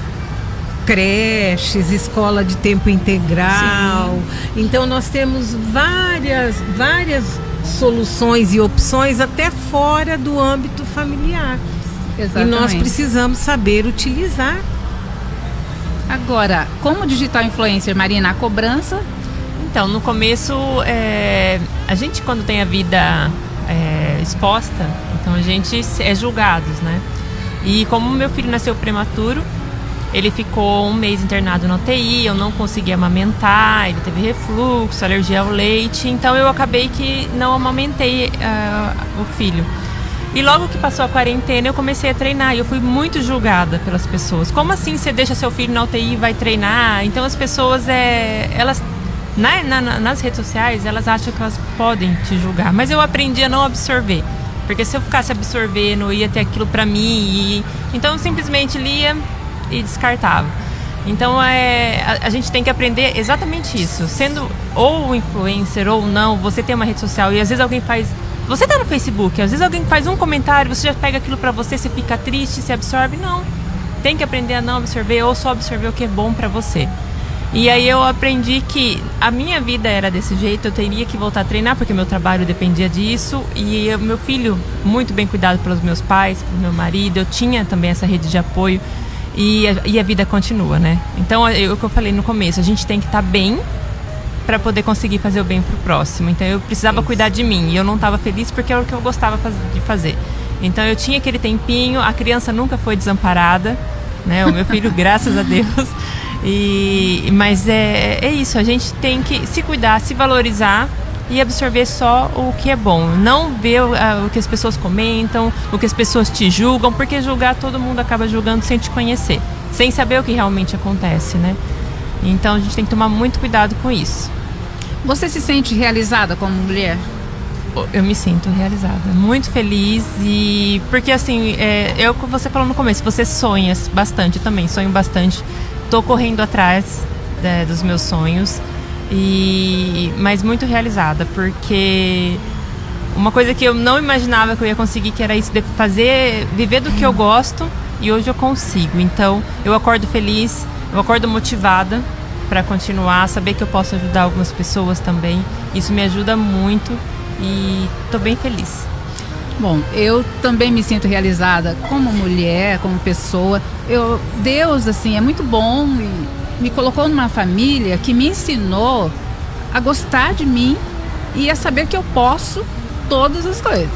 [SPEAKER 2] creches, escola de tempo integral. Sim. Então nós temos várias soluções e opções até fora do âmbito familiar. Exatamente. E nós precisamos saber utilizar.
[SPEAKER 1] Agora, como digital influencer, Marina, a cobrança?
[SPEAKER 4] Então, no começo, a gente quando tem a vida exposta, então a gente é julgados, né? E como meu filho nasceu prematuro, ele ficou 1 mês internado na UTI, eu não conseguia amamentar, ele teve refluxo, alergia ao leite, então eu acabei que não amamentei o filho. E logo que passou a quarentena, eu comecei a treinar e eu fui muito julgada pelas pessoas. Como assim você deixa seu filho na UTI e vai treinar? Então as pessoas, elas nas redes sociais, elas acham que elas podem te julgar, mas eu aprendi a não absorver. Porque se eu ficasse absorvendo, ia ter aquilo pra mim, então eu simplesmente lia e descartava. Então a gente tem que aprender exatamente isso. Sendo ou influencer ou não, você tem uma rede social e às vezes alguém faz... Você tá no Facebook, às vezes alguém faz um comentário, você já pega aquilo pra você fica triste, se absorve. Não. Tem que aprender a não absorver ou só absorver o que é bom pra você. E aí eu aprendi que a minha vida era desse jeito, eu teria que voltar a treinar porque meu trabalho dependia disso. E meu filho, muito bem cuidado pelos meus pais, pelo meu marido, eu tinha também essa rede de apoio. E a vida continua, né? Então, o que eu falei no começo, a gente tem que estar bem para poder conseguir fazer o bem pro próximo. Então, eu precisava cuidar de mim e eu não estava feliz porque era o que eu gostava de fazer. Então, eu tinha aquele tempinho, a criança nunca foi desamparada, né? O meu filho, graças a Deus. Mas é isso, a gente tem que se cuidar, se valorizar e absorver só o que é bom. Não ver o que as pessoas comentam, o que as pessoas te julgam, porque julgar, todo mundo acaba julgando sem te conhecer, sem saber o que realmente acontece, né? Então a gente tem que tomar muito cuidado com isso.
[SPEAKER 1] Você se sente realizada como mulher?
[SPEAKER 4] Eu me sinto realizada, muito feliz. E porque assim, como você falou no começo, você sonha bastante, eu também sonho bastante. Tô correndo atrás dos meus sonhos. Mas muito realizada, porque uma coisa que eu não imaginava que eu ia conseguir, que era isso de viver do que eu gosto, e hoje eu consigo. Então eu acordo feliz, eu acordo motivada para continuar, saber que eu posso ajudar algumas pessoas também. Isso me ajuda muito e tô bem feliz.
[SPEAKER 1] Bom, eu também me sinto realizada como mulher, como pessoa. Deus, assim, é muito bom e me colocou numa família que me ensinou a gostar de mim e a saber que eu posso todas as coisas.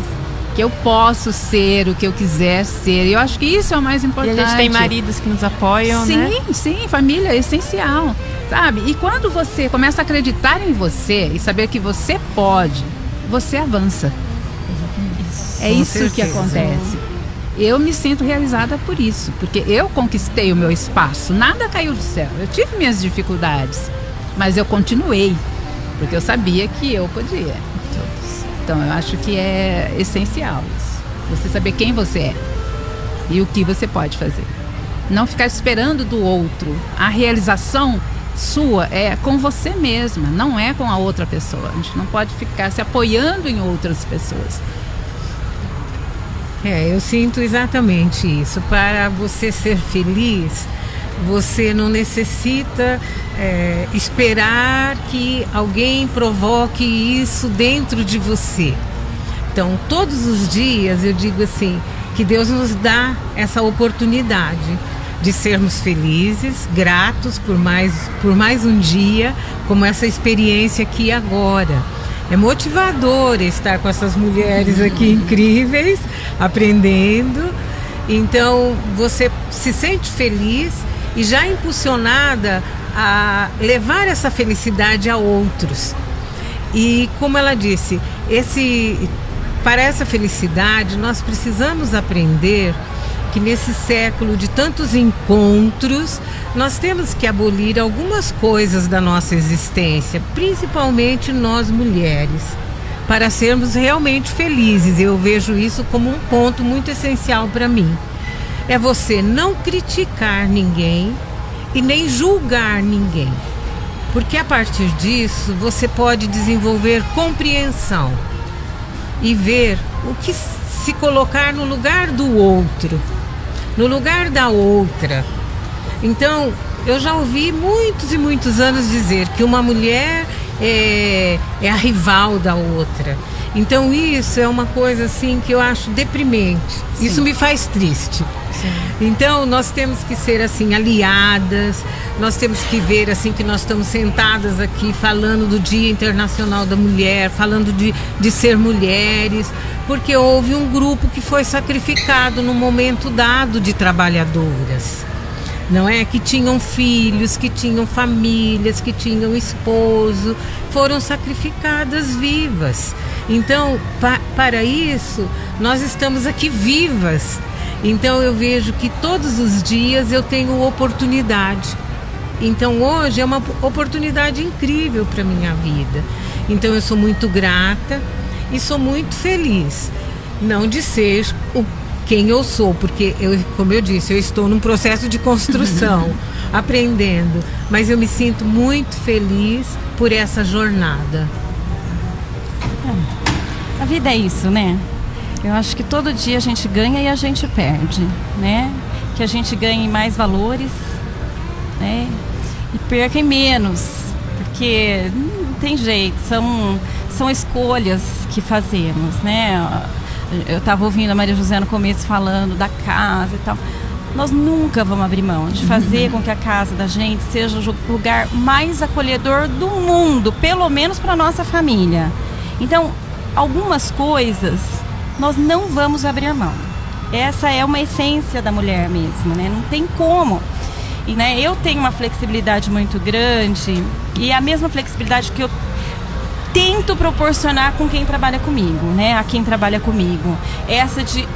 [SPEAKER 1] Que eu posso ser o que eu quiser ser. E eu acho que isso é o mais importante.
[SPEAKER 4] E a gente tem maridos que nos apoiam, né?
[SPEAKER 1] Sim, família é essencial, sabe? E quando você começa a acreditar em você e saber que você pode, você avança. É isso que acontece. Eu me sinto realizada por isso, porque eu conquistei o meu espaço. Nada caiu do céu. Eu tive minhas dificuldades, mas eu continuei, porque eu sabia que eu podia. Então eu acho que é essencial isso. Você saber quem você é e o que você pode fazer. Não ficar esperando do outro. A realização sua é com você mesma, não é com a outra pessoa. A gente não pode ficar se apoiando em outras pessoas.
[SPEAKER 2] Eu sinto exatamente isso. Para você ser feliz, você não necessita esperar que alguém provoque isso dentro de você. Então, todos os dias eu digo assim, que Deus nos dá essa oportunidade de sermos felizes, gratos por mais um dia, como essa experiência aqui agora. É motivador estar com essas mulheres aqui incríveis, aprendendo. Então, você se sente feliz e já impulsionada a levar essa felicidade a outros. E, como ela disse, para essa felicidade, nós precisamos aprender que nesse século de tantos encontros, nós temos que abolir algumas coisas da nossa existência, principalmente nós mulheres, para sermos realmente felizes. Eu vejo isso como um ponto muito essencial para mim. É você não criticar ninguém e nem julgar ninguém, porque a partir disso você pode desenvolver compreensão e ver o que se colocar no lugar do outro, no lugar da outra. Então, eu já ouvi muitos e muitos anos dizer que uma mulher é a rival da outra. Então, isso é uma coisa assim que eu acho deprimente. Sim. Isso me faz triste. Sim. Então, nós temos que ser assim aliadas. Nós temos que ver assim que nós estamos sentadas aqui falando do Dia Internacional da Mulher, falando de ser mulheres, porque houve um grupo que foi sacrificado no momento dado de trabalhadoras, não é? Que tinham filhos, que tinham famílias, que tinham esposo, foram sacrificadas vivas. Então, para isso, nós estamos aqui vivas. Então, eu vejo que todos os dias eu tenho oportunidade. Então, hoje é uma oportunidade incrível para a minha vida. Então, eu sou muito grata e sou muito feliz. Não de ser quem eu sou, porque, como eu disse, eu estou num processo de construção, aprendendo. Mas eu me sinto muito feliz por essa jornada.
[SPEAKER 3] A vida é isso, né? Eu acho que todo dia a gente ganha e a gente perde, né? Que a gente ganhe mais valores, né? E perca em menos, porque não tem jeito, são escolhas que fazemos, né? Eu estava ouvindo a Maria José no começo falando da casa e tal. Nós nunca vamos abrir mão de fazer com que a casa da gente seja o lugar mais acolhedor do mundo, pelo menos para a nossa família. Então, algumas coisas nós não vamos abrir mão. Essa é uma essência da mulher mesmo, né? Não tem como. E, né, eu tenho uma flexibilidade muito grande, e a mesma flexibilidade que eu tento proporcionar com quem trabalha comigo, né? A quem trabalha comigo. Essa de,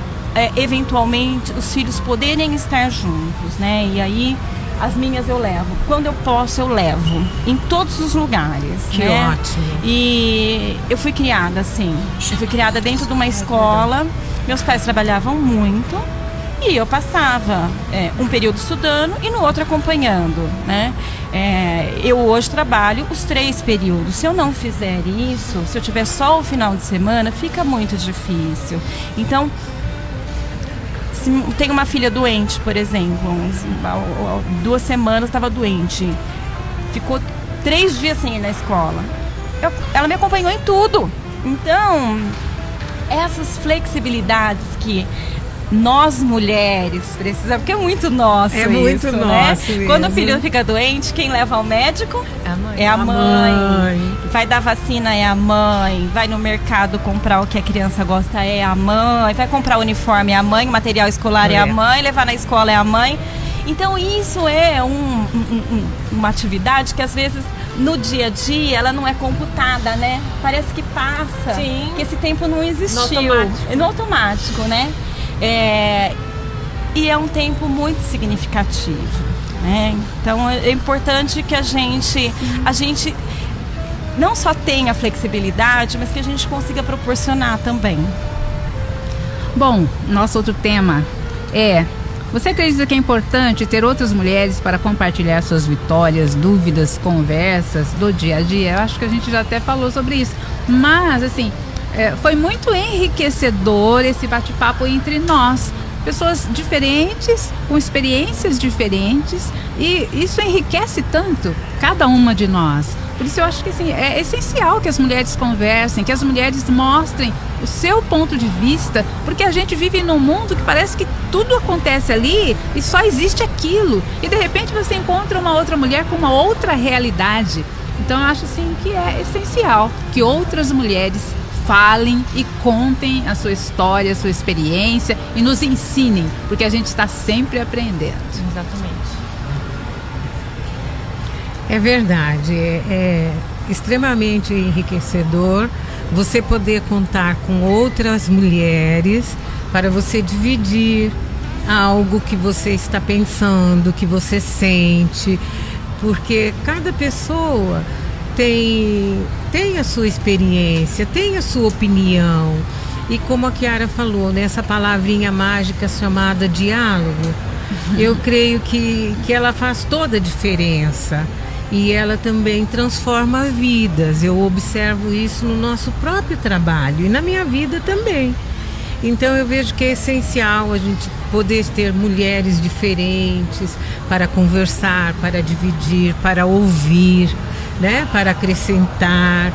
[SPEAKER 3] eventualmente, os filhos poderem estar juntos, né? E aí, as minhas eu levo. Quando eu posso, eu levo. Em todos os lugares.
[SPEAKER 2] Que
[SPEAKER 3] né?
[SPEAKER 2] ótimo.
[SPEAKER 3] E eu fui criada assim. Eu fui criada dentro de uma escola. Meus pais trabalhavam muito. E eu passava um período estudando e no outro acompanhando, né? Eu hoje trabalho os 3 períodos. Se eu não fizer isso, se eu tiver só o final de semana, fica muito difícil. Então, se tem uma filha doente, por exemplo, 2 semanas estava doente, ficou 3 dias sem ir na escola. Ela me acompanhou em tudo. Então, essas flexibilidades que nós mulheres precisamos, porque é muito nosso
[SPEAKER 2] É muito
[SPEAKER 3] isso,
[SPEAKER 2] nosso
[SPEAKER 3] né?
[SPEAKER 2] mesmo.
[SPEAKER 3] Quando o filho fica doente, quem leva ao médico é a mãe. Vai dar vacina é a mãe. Vai no mercado comprar o que a criança gosta é a mãe. Vai comprar uniforme é a mãe, material escolar é a mãe, levar na escola é a mãe. Então isso é uma atividade que às vezes no dia a dia ela não é computada, né? Parece que passa,
[SPEAKER 4] Sim.
[SPEAKER 3] que esse tempo não existiu. No automático, né? E é um tempo muito significativo, né? Então é importante que a gente não só tenha flexibilidade, mas que a gente consiga proporcionar também.
[SPEAKER 1] Bom, nosso outro tema é: você acredita que é importante ter outras mulheres para compartilhar suas vitórias, dúvidas, conversas do dia a dia? Eu acho que a gente já até falou sobre isso. Mas, assim, foi muito enriquecedor esse bate-papo entre nós. Pessoas diferentes, com experiências diferentes, e isso enriquece tanto cada uma de nós. Por isso eu acho que assim, é essencial que as mulheres conversem, que as mulheres mostrem o seu ponto de vista, porque a gente vive num mundo que parece que tudo acontece ali e só existe aquilo. E de repente você encontra uma outra mulher com uma outra realidade. Então eu acho assim que é essencial que outras mulheres falem e contem a sua história, a sua experiência e nos ensinem, porque a gente está sempre aprendendo.
[SPEAKER 4] Exatamente.
[SPEAKER 2] É verdade, é extremamente enriquecedor você poder contar com outras mulheres para você dividir algo que você está pensando, que você sente, porque cada pessoa tem a sua experiência, tem a sua opinião. E como a Chiara falou, nessa palavrinha mágica chamada diálogo, eu creio que ela faz toda a diferença. E ela também transforma vidas. Eu observo isso no nosso próprio trabalho e na minha vida também. Então eu vejo que é essencial a gente poder ter mulheres diferentes para conversar, para dividir, para ouvir, né? Para acrescentar,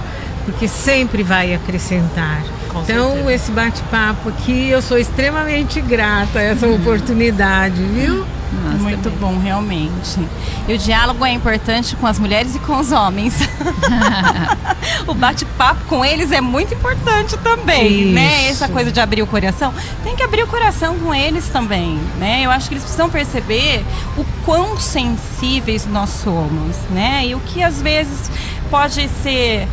[SPEAKER 2] porque sempre vai acrescentar.
[SPEAKER 4] Com
[SPEAKER 2] então
[SPEAKER 4] certeza.
[SPEAKER 2] Esse bate-papo aqui, eu sou extremamente grata a essa oportunidade, viu?
[SPEAKER 1] Nossa,
[SPEAKER 3] Muito
[SPEAKER 1] também.
[SPEAKER 3] bom, realmente. E o diálogo é importante com as mulheres e com os homens. O bate-papo com eles é muito importante também, né?
[SPEAKER 2] Isso.
[SPEAKER 3] Essa coisa de abrir o coração. Tem que abrir o coração com eles também, né? Eu acho que eles precisam perceber o quão sensíveis nós somos, né? E o que às vezes pode ser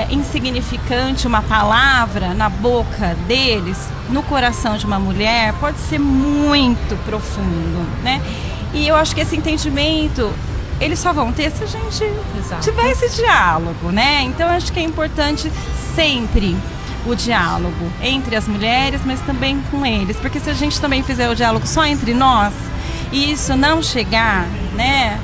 [SPEAKER 3] insignificante, uma palavra na boca deles, no coração de uma mulher, pode ser muito profundo, né? E eu acho que esse entendimento eles só vão ter se a gente tiver esse diálogo, né? Então eu acho que é importante sempre o diálogo entre as mulheres, mas também com eles, porque se a gente também fizer o diálogo só entre nós e isso não chegar, né?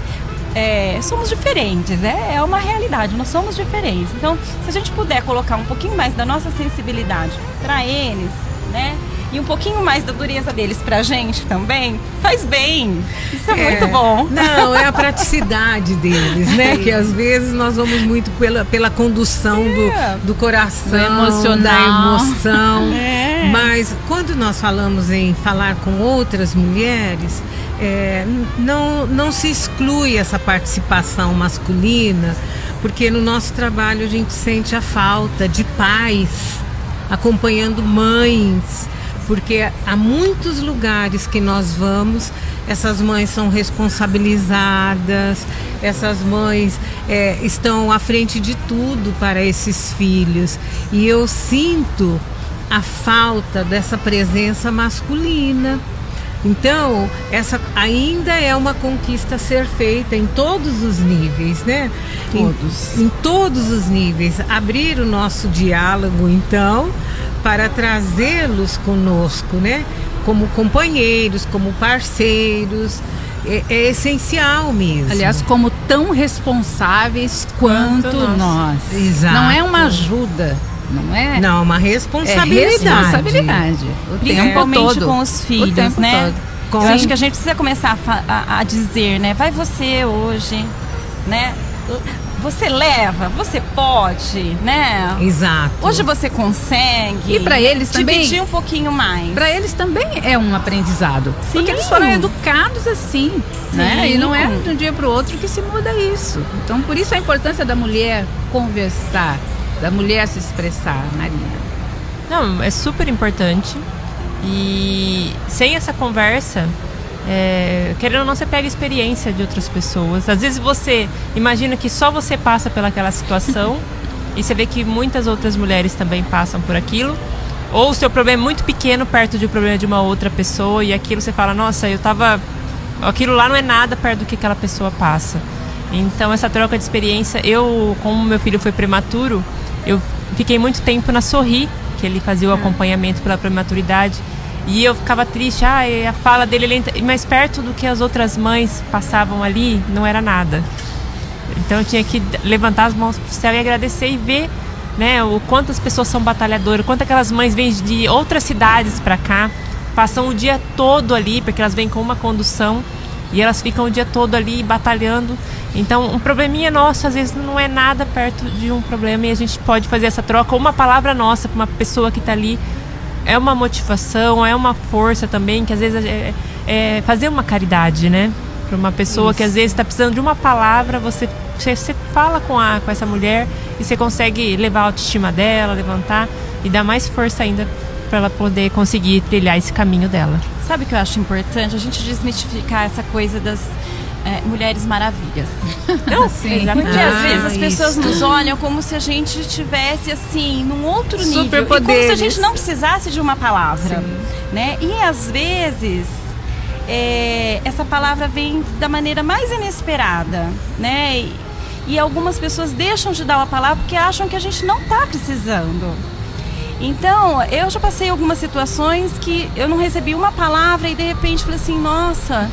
[SPEAKER 3] Somos diferentes, é uma realidade, nós somos diferentes. Então, se a gente puder colocar um pouquinho mais da nossa sensibilidade para eles, né? E um pouquinho mais da dureza deles pra gente também, faz bem. Isso é muito bom.
[SPEAKER 2] Não, é a praticidade deles, né? Que às vezes nós vamos muito pela condução do coração,
[SPEAKER 1] Do emocional.
[SPEAKER 2] da emoção.
[SPEAKER 3] É.
[SPEAKER 2] Mas quando nós falamos em falar com outras mulheres, não se exclui essa participação masculina, porque no nosso trabalho a gente sente a falta de pais acompanhando mães, porque há muitos lugares que nós vamos, essas mães são responsabilizadas, essas mães estão à frente de tudo para esses filhos, e eu sinto a falta dessa presença masculina. Então, essa ainda é uma conquista a ser feita em todos os níveis, né? Em todos os níveis. Abrir o nosso diálogo, então, para trazê-los conosco, né? Como companheiros, como parceiros. É essencial mesmo.
[SPEAKER 1] Aliás, como tão responsáveis quanto nós.
[SPEAKER 2] Exato.
[SPEAKER 1] Não é uma ajuda, não é?
[SPEAKER 2] Não, uma responsabilidade.
[SPEAKER 1] É responsabilidade. O tempo
[SPEAKER 3] Principalmente
[SPEAKER 1] todo.
[SPEAKER 3] com os
[SPEAKER 1] O
[SPEAKER 3] filhos,
[SPEAKER 1] tempo
[SPEAKER 3] né?
[SPEAKER 1] todo.
[SPEAKER 3] Eu acho que a gente precisa começar a dizer, né? Vai você hoje, né? Você leva, você pode, né?
[SPEAKER 2] Exato.
[SPEAKER 3] Hoje você consegue.
[SPEAKER 1] E para eles também
[SPEAKER 3] dividir um pouquinho mais.
[SPEAKER 1] Para eles também é um aprendizado.
[SPEAKER 3] Sim.
[SPEAKER 1] Porque eles foram educados assim, né? E não é de um dia para o outro que se muda isso. Então, por isso a importância da mulher conversar, da mulher se expressar, Marina.
[SPEAKER 4] Não, é super importante. E sem essa conversa, querendo ou não, você pega a experiência de outras pessoas. Às vezes você imagina que só você passa pelaquela situação e você vê que muitas outras mulheres também passam por aquilo. Ou o seu problema é muito pequeno perto do problema de uma outra pessoa e aquilo você fala, nossa, aquilo lá não é nada perto do que aquela pessoa passa. Então essa troca de experiência, como meu filho foi prematuro, eu fiquei muito tempo na Sorri, que ele fazia o acompanhamento pela prematuridade. E eu ficava triste, a fala dele, mas perto do que as outras mães passavam ali, não era nada. Então eu tinha que levantar as mãos pro céu e agradecer e ver, né, o quanto as pessoas são batalhadoras, quanto aquelas mães vêm de outras cidades para cá, passam o dia todo ali, porque elas vêm com uma condução e elas ficam o dia todo ali batalhando. Então um probleminha nosso às vezes não é nada perto de um problema e a gente pode fazer essa troca, uma palavra nossa para uma pessoa que está ali. É uma motivação, é uma força também, que às vezes é fazer uma caridade, né? Para uma pessoa que às vezes está precisando de uma palavra, você fala com essa mulher e você consegue levar a autoestima dela, levantar e dar mais força ainda para ela poder conseguir trilhar esse caminho dela.
[SPEAKER 3] Sabe o que eu acho importante? A gente desmistificar essa coisa das mulheres maravilhas.
[SPEAKER 4] Não, sim.
[SPEAKER 3] Porque às vezes as pessoas
[SPEAKER 2] isso.
[SPEAKER 3] nos olham como se a gente estivesse assim, num outro nível.
[SPEAKER 1] Superpoderes.
[SPEAKER 3] E como se a gente não precisasse de uma palavra. Né? E às vezes essa palavra vem da maneira mais inesperada. Né? E algumas pessoas deixam de dar uma palavra porque acham que a gente não está precisando. Então, eu já passei algumas situações que eu não recebi uma palavra e de repente falei assim, nossa,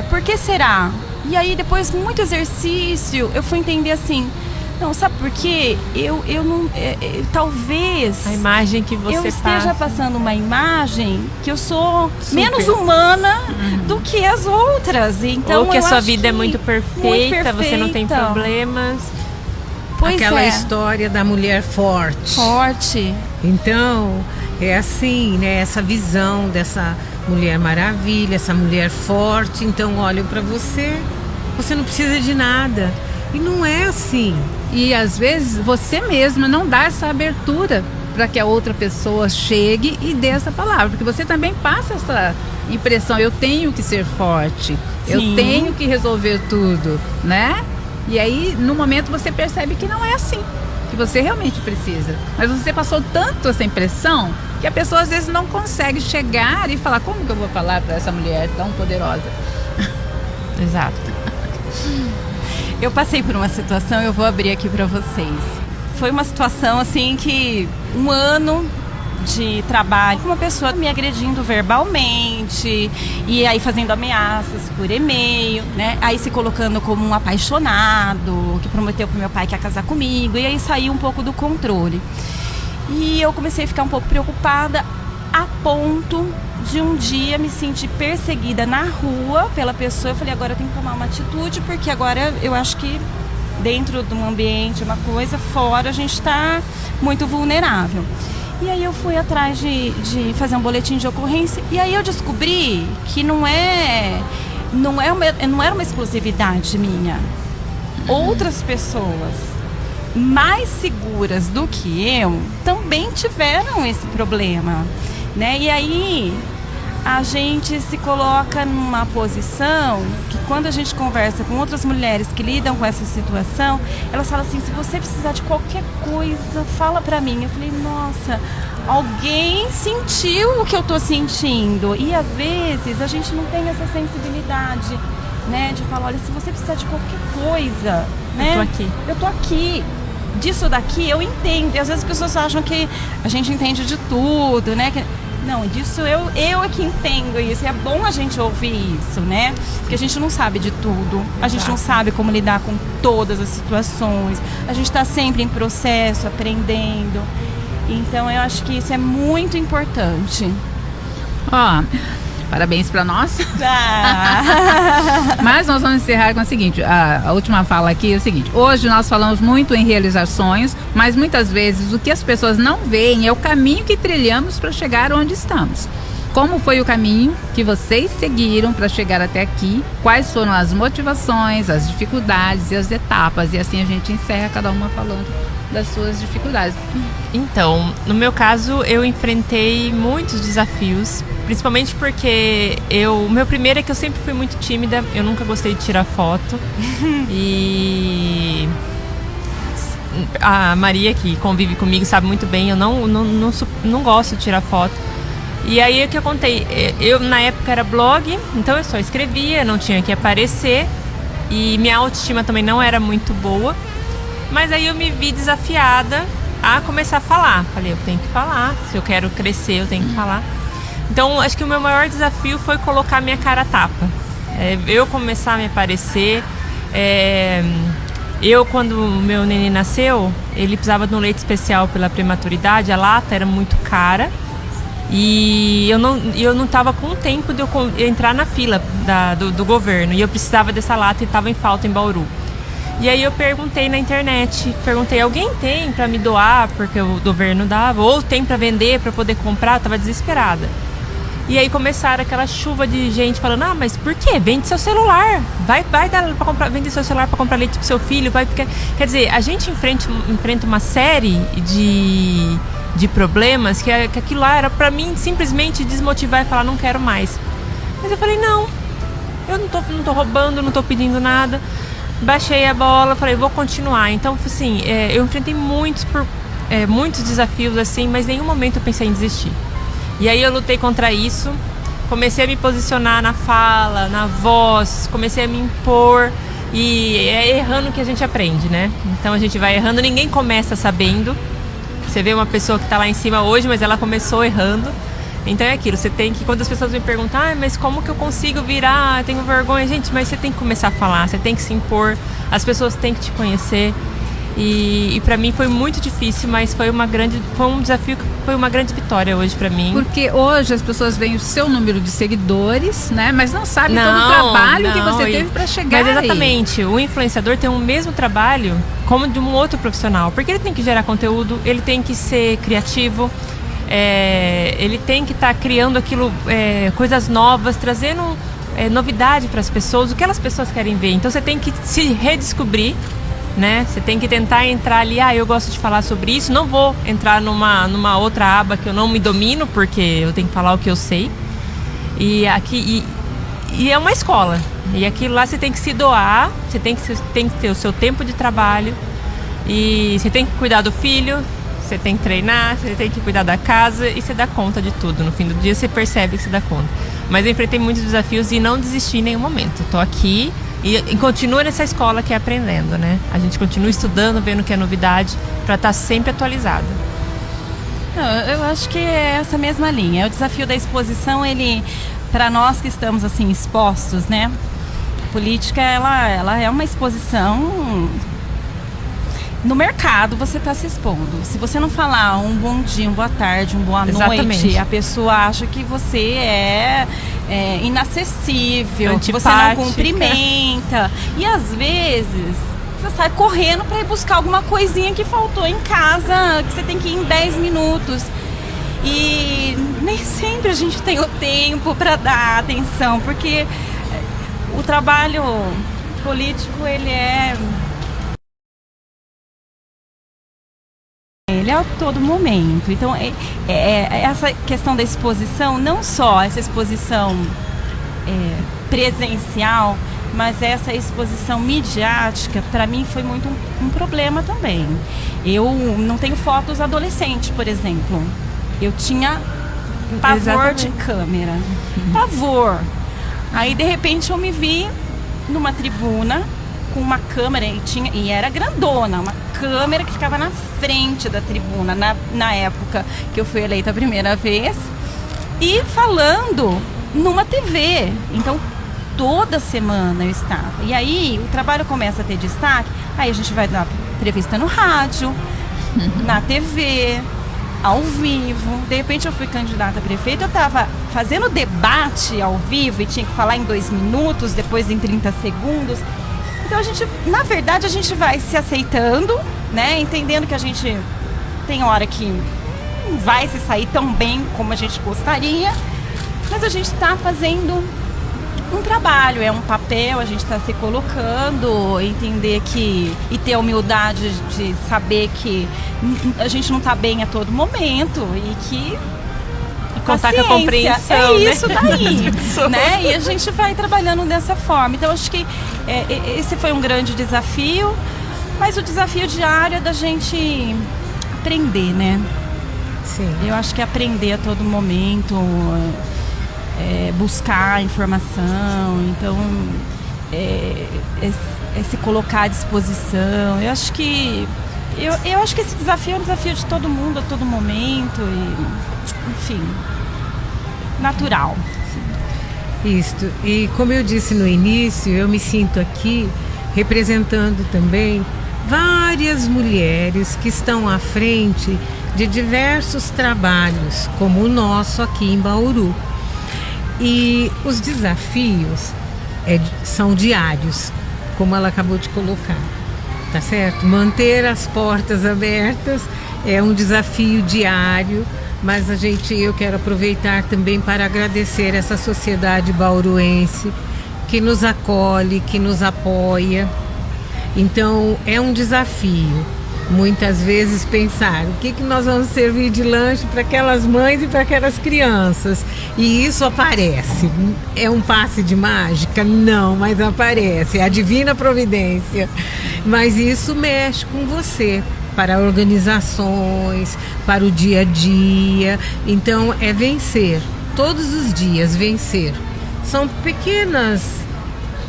[SPEAKER 3] por que será? E aí depois, muito exercício, eu fui entender assim, não, sabe por quê? Eu não, talvez
[SPEAKER 4] a imagem que você
[SPEAKER 3] eu esteja passando uma imagem que eu sou menos humana do que as outras. Então,
[SPEAKER 4] ou que a sua
[SPEAKER 3] acho
[SPEAKER 4] vida é muito perfeita, você não tem
[SPEAKER 3] perfeita.
[SPEAKER 4] problemas.
[SPEAKER 3] Pois
[SPEAKER 2] Aquela história da mulher forte.
[SPEAKER 3] Forte.
[SPEAKER 2] Então, é assim, né? Essa visão dessa mulher maravilha, essa mulher forte. Então, olham para você, você não precisa de nada. E não é assim.
[SPEAKER 1] E às vezes você mesma não dá essa abertura para que a outra pessoa chegue e dê essa palavra. Porque você também passa essa impressão, eu tenho que ser forte, eu tenho que resolver tudo, né? E aí, no momento, você percebe que não é assim, que você realmente precisa. Mas você passou tanto essa impressão que a pessoa às vezes não consegue chegar e falar, como que eu vou falar para essa mulher tão poderosa?
[SPEAKER 4] Exato.
[SPEAKER 3] Eu passei por uma situação, eu vou abrir aqui para vocês. Foi uma situação assim que 1 ano de trabalho com uma pessoa me agredindo verbalmente e aí fazendo ameaças por e-mail, né? Aí se colocando como um apaixonado que prometeu pro meu pai que ia casar comigo e aí saiu um pouco do controle. E eu comecei a ficar um pouco preocupada a ponto de um dia me sentir perseguida na rua pela pessoa. Eu falei, agora eu tenho que tomar uma atitude porque agora eu acho que dentro de um ambiente, uma coisa, fora a gente está muito vulnerável. E aí eu fui atrás de fazer um boletim de ocorrência e aí eu descobri que não era uma exclusividade minha. Outras pessoas mais seguras do que eu também tiveram esse problema, né? E aí a gente se coloca numa posição que quando a gente conversa com outras mulheres que lidam com essa situação, elas falam assim, se você precisar de qualquer coisa, fala pra mim. Eu falei, nossa, alguém sentiu o que eu tô sentindo. E às vezes a gente não tem essa sensibilidade, né? De falar, olha, se você precisar de qualquer coisa, né? Eu tô aqui. Disso daqui eu entendo. E às vezes as pessoas acham que a gente entende de tudo, né? Não, disso eu é que entendo isso. E é bom a gente ouvir isso, né? Porque a gente não sabe de tudo. A gente não sabe como lidar com todas as situações. A gente está sempre em processo, aprendendo. Então eu acho que isso é muito importante.
[SPEAKER 1] Ó, Parabéns para nós.
[SPEAKER 3] Ah.
[SPEAKER 1] Mas nós vamos encerrar com o seguinte, a última fala aqui é o seguinte: hoje nós falamos muito em realizar sonhos, mas muitas vezes o que as pessoas não veem é o caminho que trilhamos para chegar onde estamos. Como foi o caminho que vocês seguiram para chegar até aqui? Quais foram as motivações, as dificuldades e as etapas? E assim a gente encerra, cada uma falando das suas dificuldades.
[SPEAKER 4] Então, no meu caso, eu enfrentei muitos desafios, principalmente porque o meu primeiro é que eu sempre fui muito tímida, eu nunca gostei de tirar foto. E a Maria, que convive comigo, sabe muito bem, eu não gosto de tirar foto. E aí o que eu contei, eu na época era blog, então eu só escrevia, não tinha que aparecer, e minha autoestima também não era muito boa. Mas aí eu me vi desafiada a começar a falar. Falei, eu tenho que falar, se eu quero crescer eu tenho que falar. Então acho que o meu maior desafio foi colocar minha cara a tapa. Eu começar a me aparecer. Quando o meu neném nasceu, ele precisava de um leite especial pela prematuridade, a lata era muito cara. E eu não estava com tempo de eu entrar na fila do governo. E eu precisava dessa lata e estava em falta em Bauru. E aí eu perguntei na internet, alguém tem para me doar, porque o governo dava, ou tem para vender, para poder comprar? Eu tava desesperada. E aí começaram aquela chuva de gente falando, mas por quê? Vende seu celular, vai dar para comprar, vende seu celular para comprar leite pro seu filho, porque... Quer dizer, a gente enfrenta uma série de problemas que aquilo lá era para mim simplesmente desmotivar e falar, não quero mais. Mas eu falei, não, eu não tô roubando, não tô pedindo nada. Baixei a bola, falei, vou continuar. Então, assim, eu enfrentei muitos desafios, assim, mas em nenhum momento eu pensei em desistir. E aí eu lutei contra isso, comecei a me posicionar na fala, na voz, comecei a me impor. E é errando que a gente aprende, né? Então a gente vai errando, ninguém começa sabendo. Você vê uma pessoa que está lá em cima hoje, mas ela começou errando. Então é aquilo, você tem que, quando as pessoas me perguntam, mas como que eu consigo virar? Eu tenho vergonha. Gente, mas você tem que começar a falar, você tem que se impor, as pessoas têm que te conhecer. E para mim foi muito difícil, mas foi um desafio que foi uma grande vitória hoje para mim.
[SPEAKER 1] Porque hoje as pessoas veem o seu número de seguidores, né? Mas não sabem todo o trabalho que você teve para chegar.
[SPEAKER 4] Mas exatamente, o influenciador tem o mesmo trabalho como de um outro profissional, porque ele tem que gerar conteúdo, ele tem que ser criativo. Ele tem que estar criando aquilo, coisas novas, trazendo novidade para as pessoas, o que as pessoas querem ver. Então você tem que se redescobrir, né? Você tem que tentar entrar ali, eu gosto de falar sobre isso, não vou entrar numa outra aba que eu não me domino, porque eu tenho que falar o que eu sei. E é uma escola, e aquilo lá você tem que se doar, você tem que ter o seu tempo de trabalho, e você tem que cuidar do filho, você tem que treinar, você tem que cuidar da casa, e você dá conta de tudo. No fim do dia você percebe que você dá conta. Mas eu enfrentei muitos desafios e não desisti em nenhum momento. Estou aqui e continuo nessa escola que é aprendendo, né? A gente continua estudando, vendo o que é novidade, para estar sempre atualizado.
[SPEAKER 3] Eu acho que é essa mesma linha. O desafio da exposição, ele, para nós que estamos assim expostos, né? A política, ela é uma exposição. No mercado você está se expondo. Se você não falar um bom dia, uma boa tarde, uma boa noite, a pessoa acha que você é inacessível, que você não cumprimenta. E às vezes você sai correndo para ir buscar alguma coisinha que faltou em casa, que você tem que ir em 10 minutos. E nem sempre a gente tem o tempo para dar atenção, porque o trabalho político, ele é a todo momento. Então, essa questão da exposição, não só essa exposição presencial, mas essa exposição midiática, para mim foi muito um problema também. Eu não tenho fotos adolescente, por exemplo. Eu tinha pavor de câmera. Pavor. Aí, de repente, eu me vi numa tribuna com uma câmera, e era grandona, uma câmera que ficava na frente da tribuna, na época que eu fui eleita a primeira vez, e falando numa TV. Então, toda semana eu estava. E aí, o trabalho começa a ter destaque, aí a gente vai dar entrevista no rádio, na TV, ao vivo. De repente eu fui candidata a prefeita, eu estava fazendo debate ao vivo e tinha que falar em 2 minutos, depois em 30 segundos. Então na verdade a gente vai se aceitando, né? Entendendo que a gente tem hora que não vai se sair tão bem como a gente gostaria, mas a gente está fazendo um trabalho, é um papel, a gente está se colocando, entender que e ter a humildade de saber que a gente não está bem a todo momento e que
[SPEAKER 4] contar com a compreensão,
[SPEAKER 3] é isso daí, né? E a gente vai trabalhando dessa forma. Então acho que esse foi um grande desafio, mas o desafio diário é da gente aprender, né?
[SPEAKER 2] Sim.
[SPEAKER 3] Eu acho que aprender a todo momento, buscar informação, então se colocar à disposição. Eu acho que esse desafio é um desafio de todo mundo a todo momento e, enfim, natural.
[SPEAKER 2] Isto. E como eu disse no início, eu me sinto aqui representando também várias mulheres que estão à frente de diversos trabalhos, como o nosso aqui em Bauru. E os desafios são diários, como ela acabou de colocar, tá certo? Manter as portas abertas é um desafio diário, mas eu quero aproveitar também para agradecer essa sociedade bauruense que nos acolhe, que nos apoia. Então é um desafio, muitas vezes, pensar o que nós vamos servir de lanche para aquelas mães e para aquelas crianças. E isso aparece. É um passe de mágica? Não, mas aparece. É a divina providência. Mas isso mexe com você, para organizações, para o dia a dia. Então é vencer, todos os dias vencer. São pequenas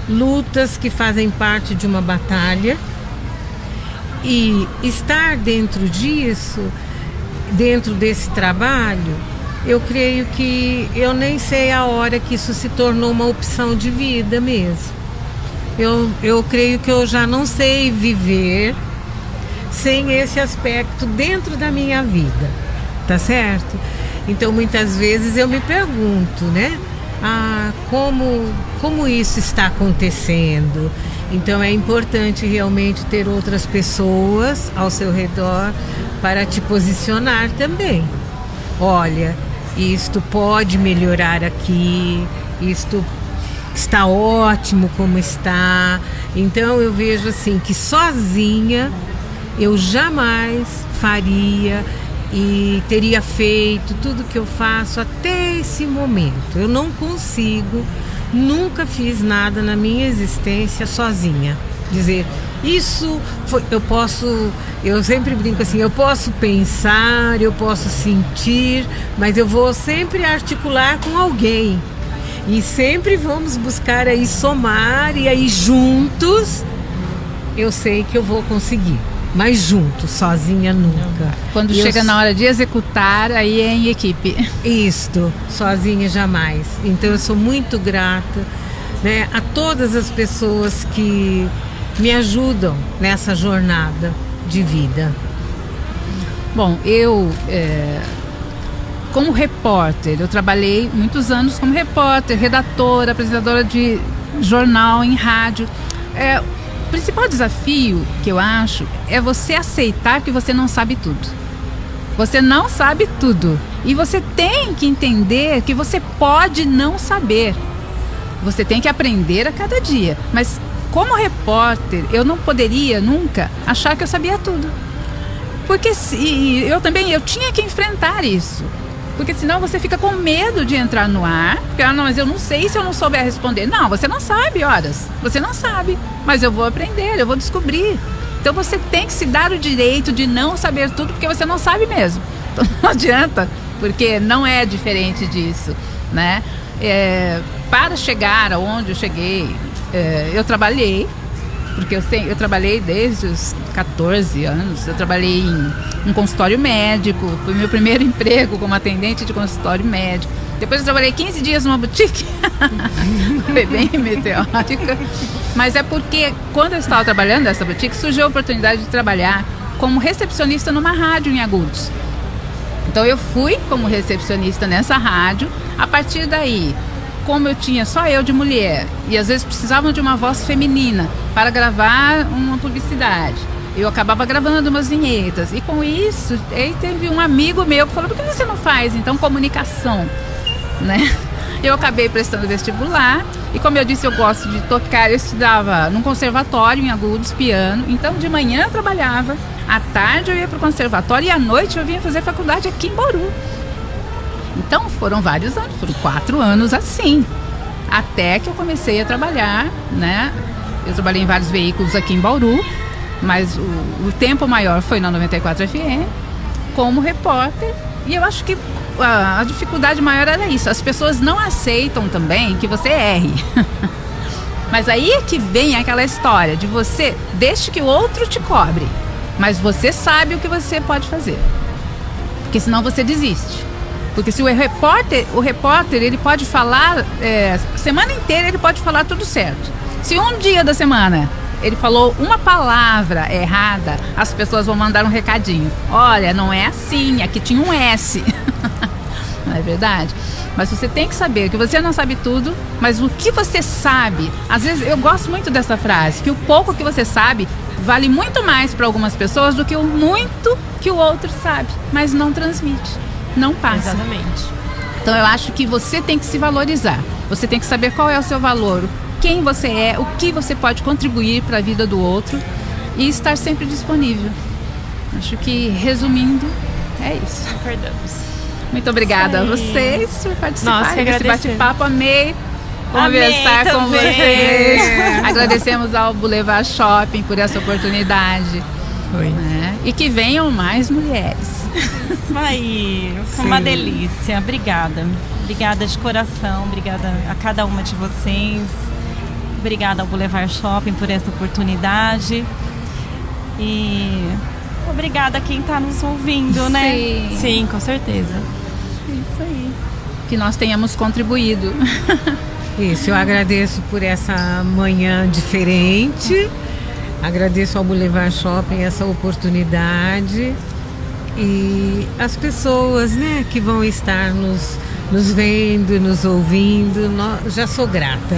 [SPEAKER 2] lutas que fazem parte de uma batalha. E estar dentro disso, dentro desse trabalho, eu creio que eu nem sei a hora que isso se tornou uma opção de vida mesmo. Eu creio que eu já não sei viver sem esse aspecto dentro da minha vida, tá certo? Então muitas vezes eu me pergunto, né? Como isso está acontecendo? Então é importante realmente ter outras pessoas ao seu redor para te posicionar também. Olha, isto pode melhorar aqui, isto está ótimo como está. Então eu vejo assim que sozinha eu jamais faria e teria feito tudo que eu faço até esse momento. Eu não consigo, nunca fiz nada na minha existência sozinha. Dizer, isso foi, eu sempre brinco assim, eu posso pensar, eu posso sentir, mas eu vou sempre articular com alguém. E sempre vamos buscar aí somar, e aí juntos eu sei que eu vou conseguir. Mas juntos, sozinha nunca.
[SPEAKER 1] Quando chega na hora de executar, aí é em equipe.
[SPEAKER 2] Isto, sozinha jamais. Então eu sou muito grata, né, a todas as pessoas que me ajudam nessa jornada de vida.
[SPEAKER 1] Bom, eu, como repórter, eu trabalhei muitos anos como repórter, redatora, apresentadora de jornal em rádio. O principal desafio que eu acho é você aceitar que você não sabe tudo. Você não sabe tudo. E você tem que entender que você pode não saber. Você tem que aprender a cada dia. Mas como repórter, eu não poderia nunca achar que eu sabia tudo. Porque eu tinha que enfrentar isso. Porque senão você fica com medo de entrar no ar. Porque, não, mas eu não sei se eu não souber responder. Não, você não sabe, horas. Você não sabe. Mas eu vou aprender, eu vou descobrir. Então você tem que se dar o direito de não saber tudo, porque você não sabe mesmo. Então não adianta, porque não é diferente disso, né? Para chegar aonde eu cheguei, eu trabalhei. Porque eu trabalhei desde os 14 anos, eu trabalhei em um consultório médico, foi meu primeiro emprego como atendente de consultório médico. Depois eu trabalhei 15 dias numa boutique, foi bem meteórica. Mas é porque quando eu estava trabalhando nessa boutique, surgiu a oportunidade de trabalhar como recepcionista numa rádio em Agudos. Então eu fui como recepcionista nessa rádio. A partir daí, como eu tinha só eu de mulher e às vezes precisavam de uma voz feminina para gravar uma publicidade, eu acabava gravando umas vinhetas. E com isso, aí teve um amigo meu que falou: por que você não faz então comunicação, né? Eu acabei prestando vestibular e, como eu disse, eu gosto de tocar. Eu estudava num conservatório em Agudos, piano. Então de manhã eu trabalhava, à tarde eu ia para o conservatório e à noite eu vinha fazer faculdade aqui em Bauru. Então foram vários anos, foram 4 anos assim, até que eu comecei a trabalhar, né? Eu trabalhei em vários veículos aqui em Bauru, mas o tempo maior foi na 94 FM, como repórter. E eu acho que a dificuldade maior era isso, as pessoas não aceitam também que você erre. Mas aí é que vem aquela história de você, deixe que o outro te cobre, mas você sabe o que você pode fazer, porque senão você desiste. Porque se o repórter ele pode falar, semana inteira ele pode falar tudo certo. Se um dia da semana ele falou uma palavra errada, as pessoas vão mandar um recadinho: olha, não é assim, aqui tinha um S. Não é verdade? Mas você tem que saber que você não sabe tudo, mas o que você sabe, às vezes eu gosto muito dessa frase, que o pouco que você sabe vale muito mais para algumas pessoas do que o muito que o outro sabe, mas não transmite, não passa.
[SPEAKER 4] Exatamente.
[SPEAKER 1] Então eu acho que você tem que se valorizar, você tem que saber qual é o seu valor, quem você é, o que você pode contribuir para a vida do outro e estar sempre disponível. Acho que, resumindo, é isso.
[SPEAKER 4] Concordamos.
[SPEAKER 1] Muito obrigada a vocês por participarem desse bate-papo. Amei conversar com vocês. Agradecemos ao Boulevard Shopping por essa oportunidade.
[SPEAKER 4] Foi.
[SPEAKER 1] Né? E que venham mais mulheres.
[SPEAKER 3] Aí, foi uma delícia. Obrigada. Obrigada de coração. Obrigada a cada uma de vocês. Obrigada ao Boulevard Shopping por essa oportunidade. E obrigada a quem está nos ouvindo, né?
[SPEAKER 1] Sim.
[SPEAKER 4] Sim, com certeza.
[SPEAKER 1] Isso aí. Que nós tenhamos contribuído.
[SPEAKER 2] Isso, eu agradeço por essa manhã diferente. Agradeço ao Boulevard Shopping essa oportunidade. E as pessoas, né, que vão estar nos vendo, nos ouvindo, já sou grata.